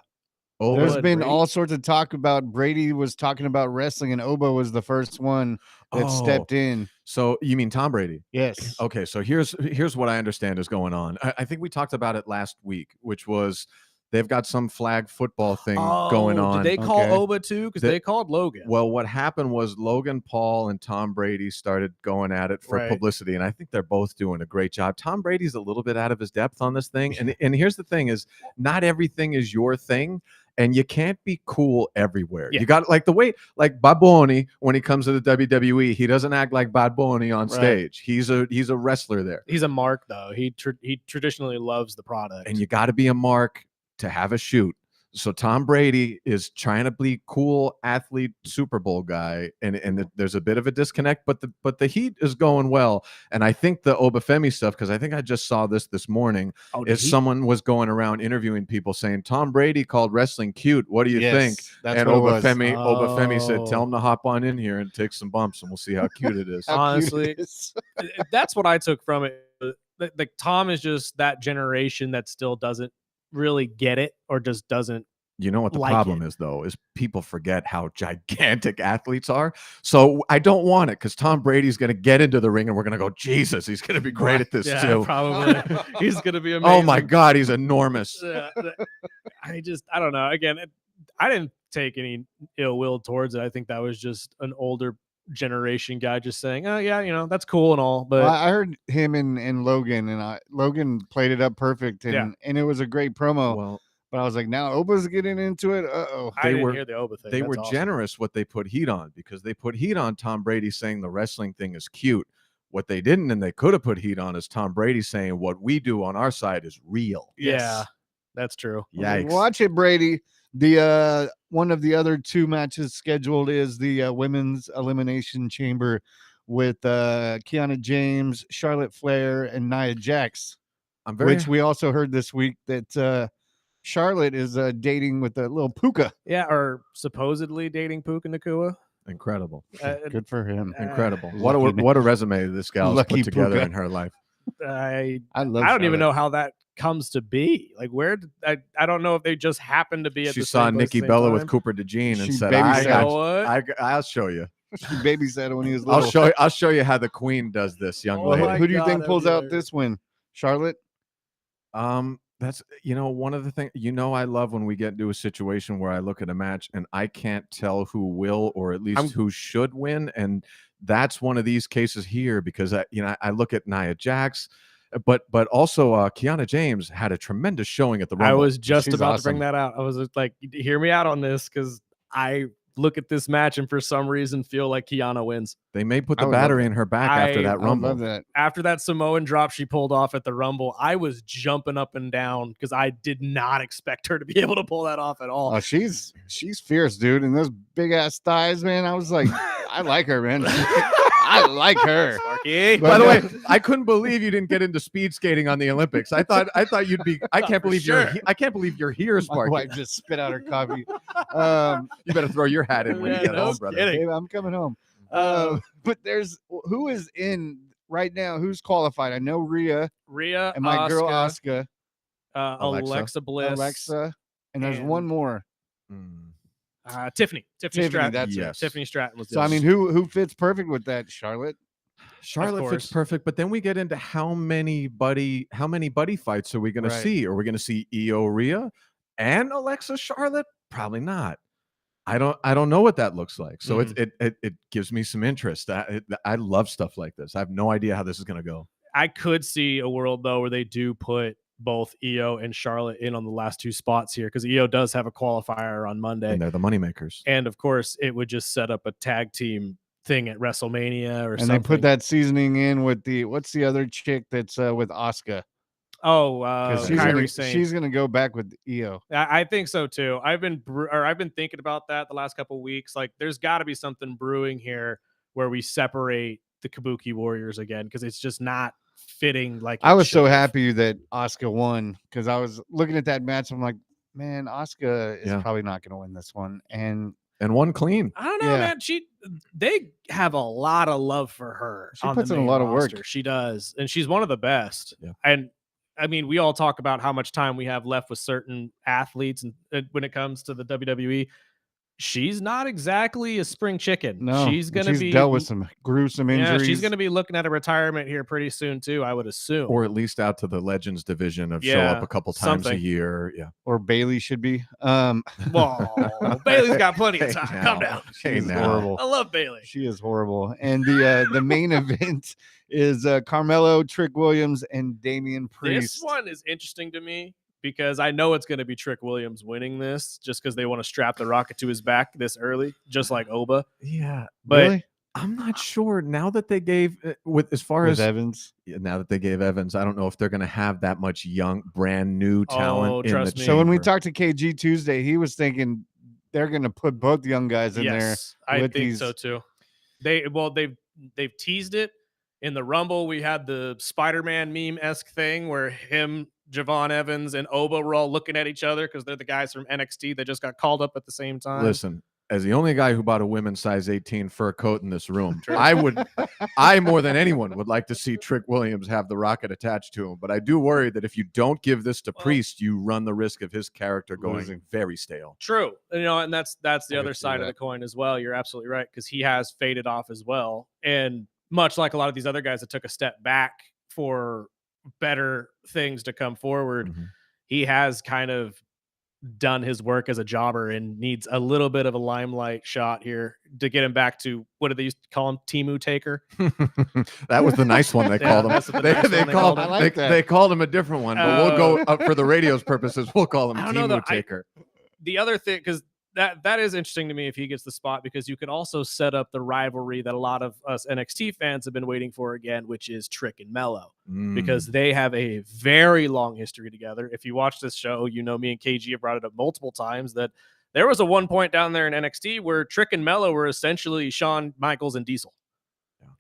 There's been all sorts of talk about Brady was talking about wrestling, and Oba was the first one that stepped in. So you mean Tom Brady? Yes. Okay, so here's what I understand is going on. I think we talked about it last week, which was they've got some flag football thing going on. Did they call Oba too? Because they called Logan. Well, what happened was Logan Paul and Tom Brady started going at it for publicity, and I think they're both doing a great job. Tom Brady's a little bit out of his depth on this thing, and here's the thing: is not everything is your thing. And you can't be cool everywhere. You got like the way, like Bad Bunny, when he comes to the WWE, he doesn't act like Bad Bunny on stage. He's a wrestler there. He's a mark though. He traditionally loves the product. And you got to be a mark to have a shoot. So Tom Brady is trying to be cool athlete Super Bowl guy, and there's a bit of a disconnect, but the heat is going well. And I think the Obafemi stuff, because I think I just saw this morning, someone was going around interviewing people saying Tom Brady called wrestling cute. What do you think? And Obafemi said, tell him to hop on in here and take some bumps, and we'll see how cute it is. Honestly, that's what I took from it. Like Tom is just that generation that still doesn't really get it, or just doesn't. You know what the problem is, though, is people forget how gigantic athletes are. So I don't want it, because Tom Brady's going to get into the ring and we're going to go, Jesus, he's going to be great at this too. Probably. He's going to be amazing. Oh my God, he's enormous. I don't know. Again, I didn't take any ill will towards it. I think that was just an older generation guy just saying, "Oh yeah, that's cool and all." But Well, I heard him and Logan, and Logan played it up perfect, Yeah. and it was a great promo. Well, But I was like, now Oba's getting into it. I didn't were- hear the Oba thing. they That's were awesome. generous what they put heat on, because they put heat on Tom Brady saying the wrestling thing is cute. What they didn't, and they could have put heat on, is Tom Brady saying what we do on our side is real. Yeah, that's true. I was like, Yikes. watch it, Brady. The one of the other 2 matches scheduled is the women's elimination chamber with Kiana James, Charlotte Flair, and Nia Jax. I'm very Which we also heard this week that Charlotte is dating with a little Puka. Yeah, or supposedly dating Puka Nakua. incredible. Good for him. Incredible. Lucky What a resume this gal's Lucky put together Puka. in her life. I love don't even Charlotte. know how that comes to be. Like, where did I don't know if they just happened to be at She the saw same place Nikki at the Bella same with time. Cooper DeJean and She said, babysat. I You know got, what? I'll show you. She babysat when he was little. I'll show you how the queen does this, young Oh lady. my Who do you God, think that'd pulls be out hilarious. this win? Charlotte? That's one of the things, I love when we get into a situation where I look at a match and I can't tell who will, or at least who should win. And that's one of these cases here, because I look at Nia Jax, but also Kiana James had a tremendous showing at the Rumble. I was just She's about to bring awesome. that out. I was just like, hear me out on this, because I look at this match and for some reason feel like Kiana wins. They may put I the would love battery that. in her back after I that I would Rumble. love that. After that Samoan drop she pulled off at the Rumble, I was jumping up and down because I did not expect her to be able to pull that off at all. Oh, she's fierce, dude. And those big ass thighs, man. I was like, I like her, man. I like her. Sparky. By But the no- way, I couldn't believe you didn't get into speed skating on the Olympics. I thought you'd be. I can't For believe sure. I can't believe you're here, My Sparky. wife just spit out her coffee. You better throw your hat in when Yeah, you get no home, brother. kidding. Babe, I'm coming home. Uh, But who is in right now? Who's qualified? I know Rhea Rhea, and my girl Asuka, Asuka, Alexa Bliss, Alexa, and there's and- one more. Tiffany Stratton. that's it. Yes. Tiffany Stratton was. So I mean, who fits perfect with that? Charlotte. Charlotte fits course. perfect, but then we get into how many buddy fights are we going to Right. see? Are we going to see Io Rhea and Alexa Charlotte? Probably not. I don't know what that looks like. So it gives me some interest. I love stuff like this. I have no idea how this is going to go. I could see a world though where they do put both Io and Charlotte in on the last 2 spots here, because Io does have a qualifier on Monday, And they're the moneymakers. and of course it would just set up a tag team thing at WrestleMania or And something. they put that seasoning in with what's the other chick that's with Asuka? Oh, 'Cause Kairi Sane. she's gonna go back with Io. I think so too. I've been thinking about that the last couple of weeks. Like, there's got to be something brewing here where we separate the Kabuki Warriors again, because it's just not fitting. Like, I it was so should. happy that Asuka won, because I was looking at that match. I'm like, man, Asuka is Yeah. probably not gonna win this one. And And one clean. I don't know, Yeah. man. They have a lot of love for her. She on the puts in a main lot of work. roster. She does, and she's one of the best. Yeah. And I mean, we all talk about how much time we have left with certain athletes, and when it comes to the WWE, she's not exactly a spring chicken. no, she's gonna be dealt with some gruesome injuries. Yeah, she's gonna be looking at a retirement here pretty soon too, I would assume. Or at least out to the Legends division of show Yeah, up a couple times a something. year. Yeah. or Bailey should be. Whoa, Bailey's got plenty of Hey, time. now. Calm down. Hey, She's now. horrible. I love Bailey. She is horrible. And the main event is Carmelo, Trick Williams, and Damian Priest. This one is interesting to me because I know it's going to be Trick Williams winning this, just because they want to strap the rocket to his back this early, just like Oba. Yeah. But Really? I'm not sure now that they gave with as far With as Evans. now that they gave Evans, I don't know if they're going to have that much young, brand new talent. Oh, in trust the me. So when we chamber. talked to KG Tuesday, he was thinking they're going to put both young guys in yes, there. I with think these- so too. They've teased it in the Rumble. We had the Spider-Man meme-esque thing where him, Javon Evans, and Oba were all looking at each other because they're the guys from NXT that just got called up at the same time. Listen, as the only guy who bought a women's size 18 fur coat in this room, I more than anyone would like to see Trick Williams have the rocket attached to him. But I do worry that if you don't give this to Priest, you run the risk of his character going Losing. very stale. True. And that's the I other could see side of that. the coin as well. You're absolutely right, because he has faded off as well. And much like a lot of these other guys that took a step back for better things to come forward, Mhm. he has kind of done his work as a jobber and needs a little bit of a limelight shot here to get him back to, what did they used to call him? Timu Taker. That was the nice one they Yeah, called him. that's what the nice one they called him. I like that. They called him a different one, but we'll go up for the radio's purposes. We'll call him I don't know, though. Timu Taker. The other thing, because that is interesting to me if he gets the spot, because you could also set up the rivalry that a lot of us NXT fans have been waiting for again, which is Trick and Mello, because they have a very long history together. If you watch this show, you know me and KG have brought it up multiple times that there was a one point down there in NXT where Trick and Mello were essentially Shawn Michaels and Diesel.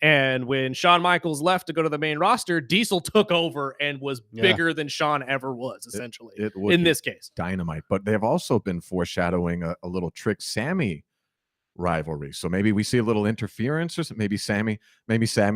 And when Shawn Michaels left to go to the main roster, Diesel took over and was bigger than Shawn ever was, essentially, in this case. Dynamite. But they've also been foreshadowing a little Trick Sammy rivalry. So maybe we see a little interference, or maybe Sammy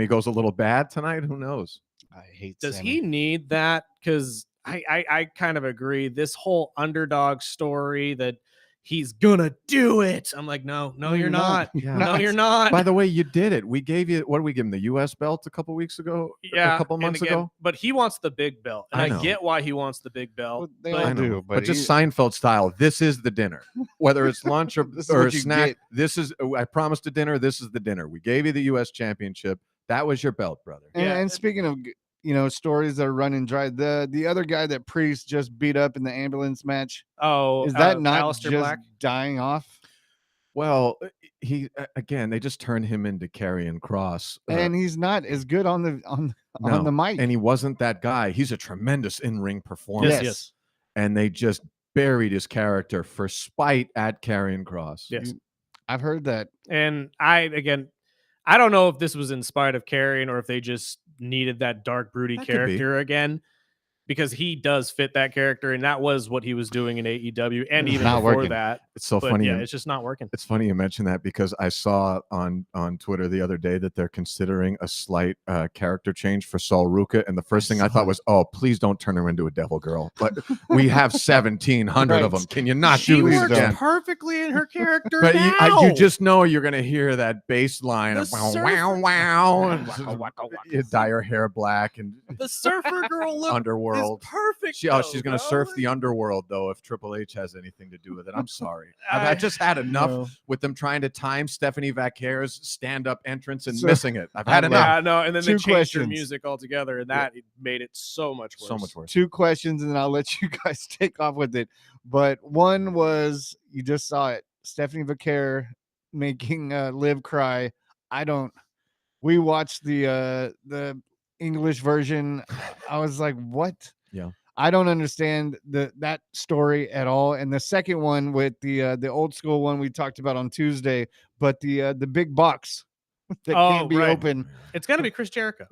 goes a little bad tonight. Who knows? I hate Does Sammy. he need that? Because I kind of agree. This whole underdog story that he's gonna do it. I'm like, no, you're not. Yeah. No, you're not. By the way, you did it. We gave you, what did we give him? The U.S. belt a couple weeks ago? Yeah, A couple months ago? But he wants the big belt. And I I know. get why he wants the big belt. Well, they but all I know, do, but just he- Seinfeld style. This is the dinner, whether it's lunch or, This is or a what you snack. get. This is, I promised a dinner. This is the dinner. We gave you the U.S. championship. That was your belt, brother. And speaking of, stories that are running dry, the other guy that Priest just beat up in the ambulance match, is that not Aleister just Black? dying off? Well, he again, they just turned him into Karrion Kross, And he's not as good on the no, mic. and he wasn't that guy. He's a tremendous in-ring performer. Yes. And they just buried his character for spite at Karrion Kross. Yes. I've heard that. And I don't know if this was in spite of Karrion or if they just needed that dark, broody That could be. character again, because he does fit that character, and that was what he was doing in AEW and It's even not before working. that. It's so But funny. yeah, it's just not working. It's funny you mention that, because I saw on Twitter the other day that they're considering a slight character change for Sol Ruka, and the first thing I thought was, "Oh, please don't turn her into a devil girl." But we have 1,700 of them. Can you not She do this works again? perfectly in her character But now. you just know you're going to hear that bass line The of wow, surfer- wow, wow, and Waka, waka, waka. you dye her hair black and the surfer girl look underworld. is perfect. She's going to surf the underworld, though, if Triple H has anything to do with it. I'm sorry. I just had enough with them trying to time Stephanie Vacquer's stand-up entrance and So- missing it. I've had enough. Yeah, no, and then they Two changed her questions. music altogether, and that made it so much worse. So much worse. 2 questions, and then I'll let you guys take off with it. But one was, you just saw it, Stephanie Vaquer making Liv cry. We watched the English version. I was like, what? Yeah. I don't understand that story at all. And the second one with the old school one we talked about on Tuesday, but the big box that can't be right. open. It's got to be Chris Jericho.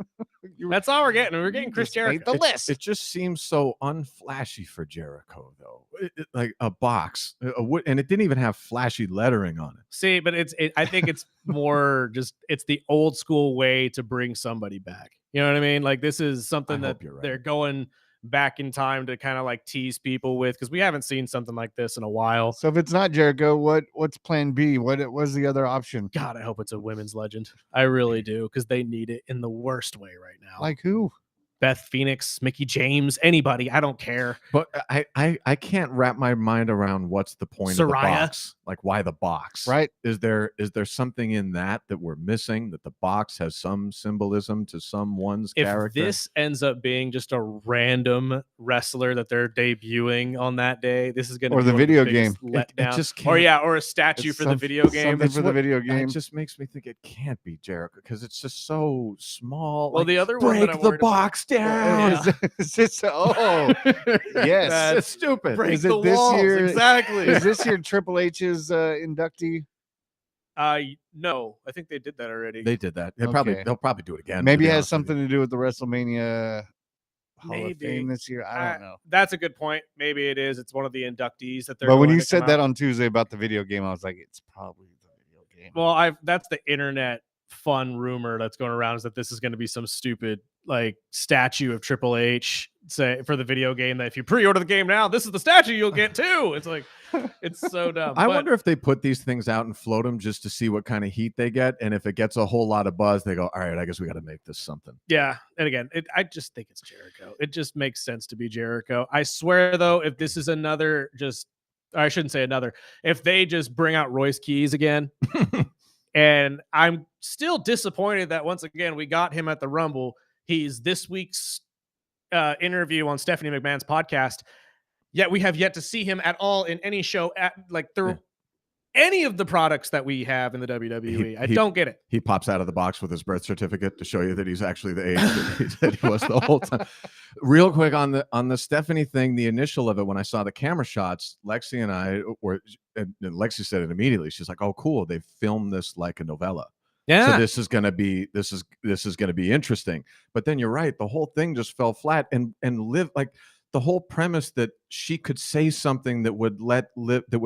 That's all we're getting. We're getting Chris Just made Jericho. the list. It just seems so unflashy for Jericho, though. Like a box, and it didn't even have flashy lettering on it. See, but I think it's more just it's the old school way to bring somebody back. You know what I mean? Like this is something I that hope you're right. they're going back in time to kind of like tease people with, because we haven't seen something like this in a while. So if it's not Jericho, what's plan B? What was the other option? God, I hope it's a women's legend. I really do, because they need it in the worst way right now. Like who? Beth Phoenix, Mickey James, anybody. I don't care. But I can't wrap my mind around what's the point of the Soraya? box. Like, why the box? Right. Is there something in that we're missing, that the box has some symbolism to someone's If character? this ends up being just a random wrestler that they're debuting on that day, this is going to Or be the one of video biggest game. It letdown. just Or can't- or a statue It's for the some- video game. something for the video game. It just makes me think it can't be Jericho, because it's just so small. Well, Like, the other one that break I'm the worried about- box down. Is this yes. It's stupid. Break Is it the this walls. year? Exactly. Is this your Triple H's inductee? No, I think they did that already. They did that. Okay. They'll probably do it again. Maybe to it be has honest with something to do with the WrestleMania Hall of Maybe. Fame this year. I don't know. That's a good point. Maybe it is. It's one of the inductees that they're. But when going you to come said that out. on Tuesday about the video game, I was like, it's probably the video game. Well, that's the internet fun rumor that's going around, is that this is going to be some stupid like statue of Triple H, say, for the video game, that if you pre-order the game now, this is the statue you'll get too. It's like, it's so dumb. I But wonder if they put these things out and float them just to see what kind of heat they get, and if it gets a whole lot of buzz, they go, "All right, I guess we got to make this something." Yeah, and again, I just think it's Jericho. It just makes sense to be Jericho. I swear, though, if this is another just I shouldn't say another, if they just bring out Royce Keys again. And I'm still disappointed that once again we got him at the Rumble. He's this week's interview on Stephanie McMahon's podcast. Yet we have yet to see him at all in any show at like through any of the products that we have in the WWE. I don't get it. He pops out of the box with his birth certificate to show you that he's actually the age that he said he was the whole time. Real quick on the Stephanie thing, the initial of it, when I saw the camera shots, Lexi and I were, and Lexi said it immediately. She's like, "Oh, cool! They filmed this like a novella. Yeah, so this is gonna be interesting." But then you're right, the whole thing just fell flat, and Liv, like the whole premise that she could say something that would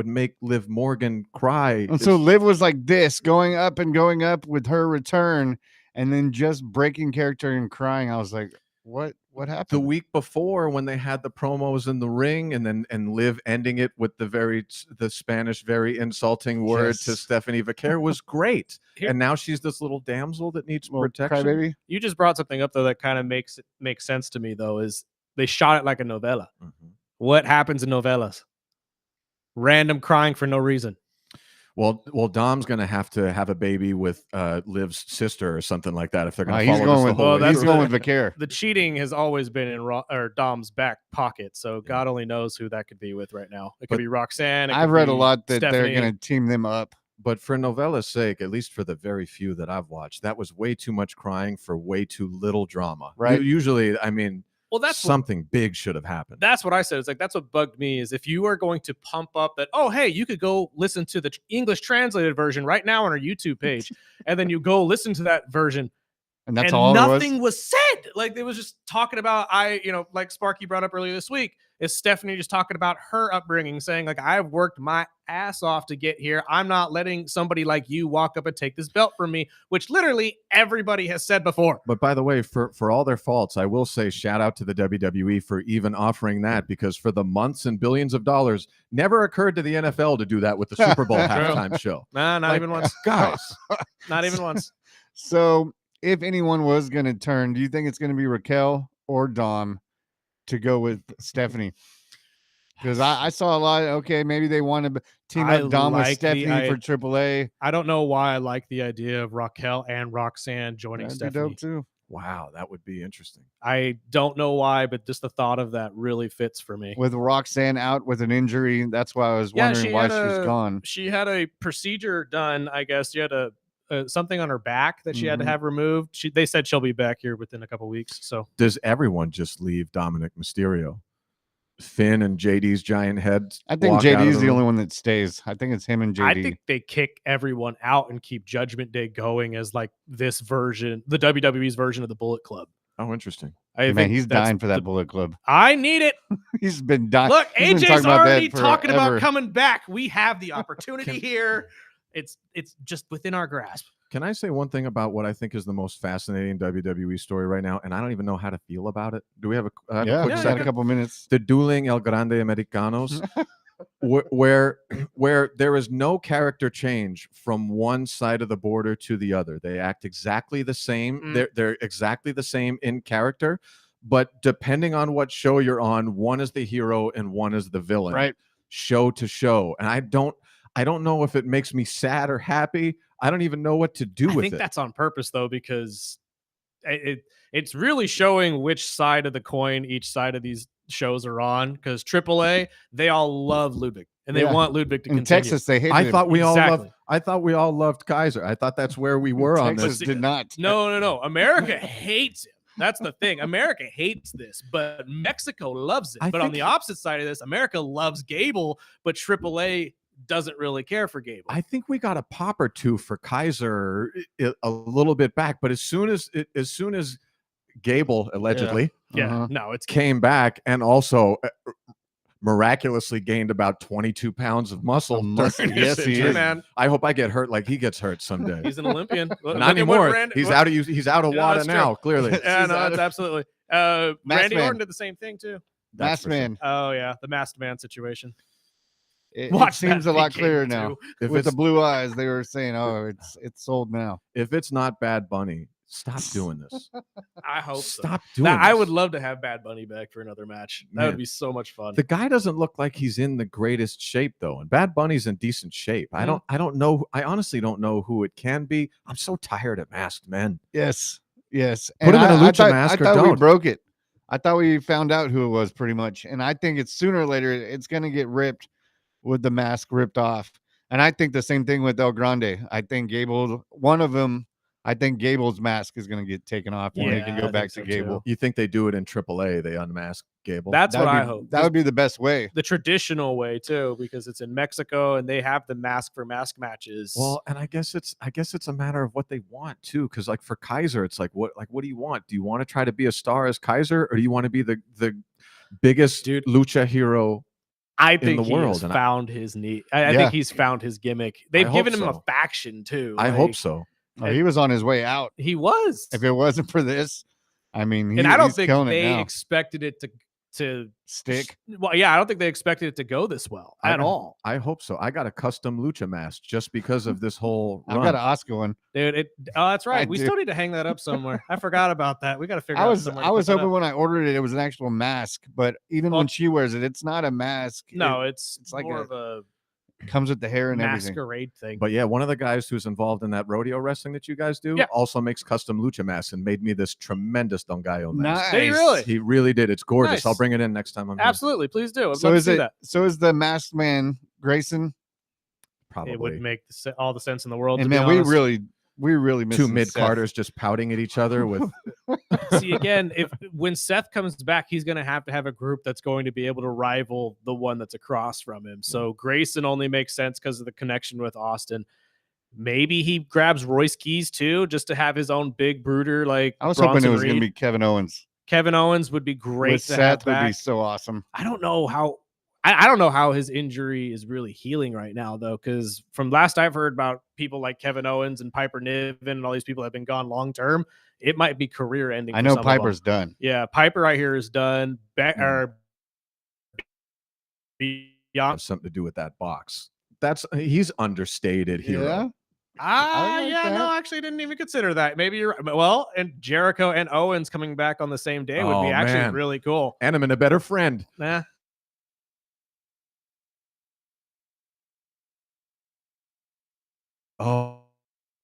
make Liv Morgan cry. And so Liv was like this, going up with her return, and then just breaking character and crying. I was like, what happened? The week before, when they had the promos in the ring, and Liv ending it with the Spanish very insulting word to Stephanie Vaquer was great. And now she's this little damsel that needs protection. Crybaby. You just brought something up though that kind of makes sense to me though. Is they shot it like a novella. Mm-hmm. What happens in novellas? Random crying for no reason. Well, Dom's going to have a baby with Liv's sister or something like that if they're going to follow he's going with Vaquer. The cheating has always been in Dom's back pocket, so God only knows who that could be with right now. It could be Roxanne. I've read a lot that Stephanie. they're going to team them up. But for novella's sake, at least for the very few that I've watched, that was way too much crying for way too little drama. Right. Usually, I mean, well, that's something big should have happened. That's what I said. It's like, that's what bugged me is if you are going to pump up that, oh, hey, you could go listen to the English translated version right now on our YouTube page. And then you go listen to that version. And that's all nothing was said. Like it was just talking about, like Sparky brought up earlier this week, is Stephanie just talking about her upbringing, saying like, I've worked my ass off to get here. I'm not letting somebody like you walk up and take this belt from me, which literally everybody has said before. But by the way, for all their faults, I will say shout out to the WWE for even offering that, because for the months and billions of dollars, never occurred to the NFL to do that with the Super Bowl halftime show. Nah, not even once. Guys. Not even once. So if anyone was going to turn, do you think it's going to be Raquel or Dom to go with Stephanie? Because I saw a lot. Okay, maybe they want to team up Dom with Stephanie for AAA. I don't know why I like the idea of Raquel and Roxanne joining That'd Stephanie. be dope too. Wow, that would be interesting. I don't know why, but just the thought of that really fits for me. With Roxanne out with an injury, that's why I was wondering why she's gone. She had a procedure done, I guess. She had something on her back that she had to have removed. They said she'll be back here within a couple weeks. So does everyone just leave Dominic Mysterio? Finn and JD's giant head. I think JD's the only one that stays. I think it's him and JD. I think they kick everyone out and keep Judgment Day going as like this version, the WWE's version of the Bullet Club. Oh, interesting. Man, he's dying for that Bullet Club. I need it. He's been dying. Look, AJ's already talking about coming back. We have the opportunity here. It's just within our grasp. Can I say one thing about what I think is the most fascinating WWE story right now? And I don't even know how to feel about it. Do we have a quick second? A couple minutes. The dueling El Grande Americanos, where there is no character change from one side of the border to the other. They act exactly the same. They're exactly the same in character, but depending on what show you're on, one is the hero and one is the villain. Right. Show to show. And I don't know if it makes me sad or happy. I don't even know what to do with it. I think that's on purpose, though, because it's really showing which side of the coin each side of these shows are on. Because AAA, they all love Ludwig, and they want Ludwig to continue. In Texas, they hate him. I thought we all loved Kaiser. I thought that's where we were on this. Texas did not. No. America hates him. That's the thing. America hates this, but Mexico loves it. But on the opposite side of this, America loves Gable, but AAA doesn't really care for Gable. I think we got a pop or two for Kaiser a little bit back, but as soon as Gable allegedly came back and also miraculously gained about 22 pounds of muscle. Yes, he is. Man. I hope I get hurt like he gets hurt someday. He's an Olympian. Not anymore. He's out of WADA now, clearly. Yeah, no, that's absolutely. Randy Orton did the same thing too. Masked Man. Oh yeah, the Masked Man situation. It seems a lot clearer now. With the blue eyes, they were saying, "Oh, it's sold now." If it's not Bad Bunny Stop doing this. I hope so. Stop doing this. I would love to have Bad Bunny back for another match. That Man. would be so much fun. The guy doesn't look like he's in the greatest shape though, and Bad Bunny's in decent shape. I don't know. I honestly don't know who it can be. I'm so tired of masked men. Yes. Yes. Put him in a lucha I mask or thought we don't. broke it. I thought we found out who it was pretty much. And I think it's sooner or later it's going to get ripped with the mask ripped off. And I think the same thing with El Grande. I think Gable's mask is going to get taken off and they can go back to Gable. You think they do it in AAA? They unmask Gable. That's what I hope. That would be the best way. The traditional way too, because it's in Mexico and they have the mask for mask matches. Well, and I guess it's a matter of what they want too. Because like for Kaiser, it's like what do you want? Do you want to try to be a star as Kaiser, or do you want to be the biggest lucha hero? I think in the world. Has found his need. I think he's found his gimmick. They've given him a faction too. I hope so. Oh, he was on his way out. He was. If it wasn't for this, I mean, and I don't think killing they it now. expected it to stick. Well, yeah, I don't think they expected it to go this well at all. I hope so. I got a custom lucha mask just because of this whole run. I've got an Oscar one. Dude, that's right. We still need to hang that up somewhere. I forgot about that. We got to figure out somewhere. I was hoping when I ordered it, it was an actual mask, but even when she wears it, it's not a mask. No, it's like more of a comes with the hair and masquerade everything. thing. But yeah, one of the guys who's involved in that rodeo wrestling that you guys do also makes custom lucha masks and made me this tremendous Don Gallo mask. Nice. Did he really? He really did. It's gorgeous. Nice. I'll bring it in next time I'm here. Absolutely, please do. I'd So love is to see it? that. So is the masked man Grayson? Probably. It would make all the sense in the world. And to man, be we honest. really two missing mid Seth. Carters just pouting at each other with. See again, when Seth comes back, he's going to have a group that's going to be able to rival the one that's across from him. So Grayson only makes sense because of the connection with Austin. Maybe he grabs Royce Keys too, just to have his own big brooder. Like I was Bronson hoping it was Reed. going to be Kevin Owens. Kevin Owens would be great With to have Seth would back. be so awesome. I don't know how. I don't know how his injury is really healing right now, though, because from last I've heard about people like Kevin Owens and Piper Niven and all these people that have been gone long term, it might be career ending. I know Piper's done. Yeah, Piper I hear is done. Or Have something to do with that box. He's understated hero. Yeah. like that. No, actually didn't even consider that. Maybe you're right. Well, and Jericho and Owens coming back on the same day would be actually man. really cool. And I'm in a better friend. Nah. Oh,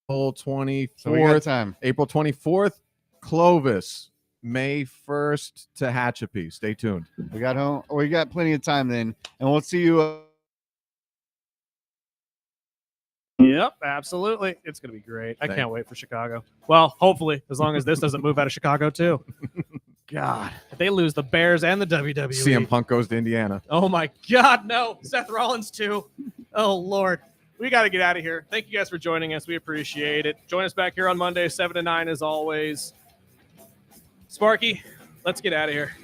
April 24th. So we got time. April 24th, Clovis. May 1st to Hatchapee. Stay tuned. We got home. We got plenty of time then, and we'll see you. Yep, absolutely. It's going to be great. I can't wait for Chicago. Well, hopefully, as long as this doesn't move out of Chicago, too. God, if they lose the Bears and the WWE. CM Punk goes to Indiana. Oh, my God, no. Seth Rollins, too. Oh, Lord. We got to get out of here. Thank you guys for joining us. We appreciate it. Join us back here on Monday, 7 to 9, as always. Sparky, let's get out of here.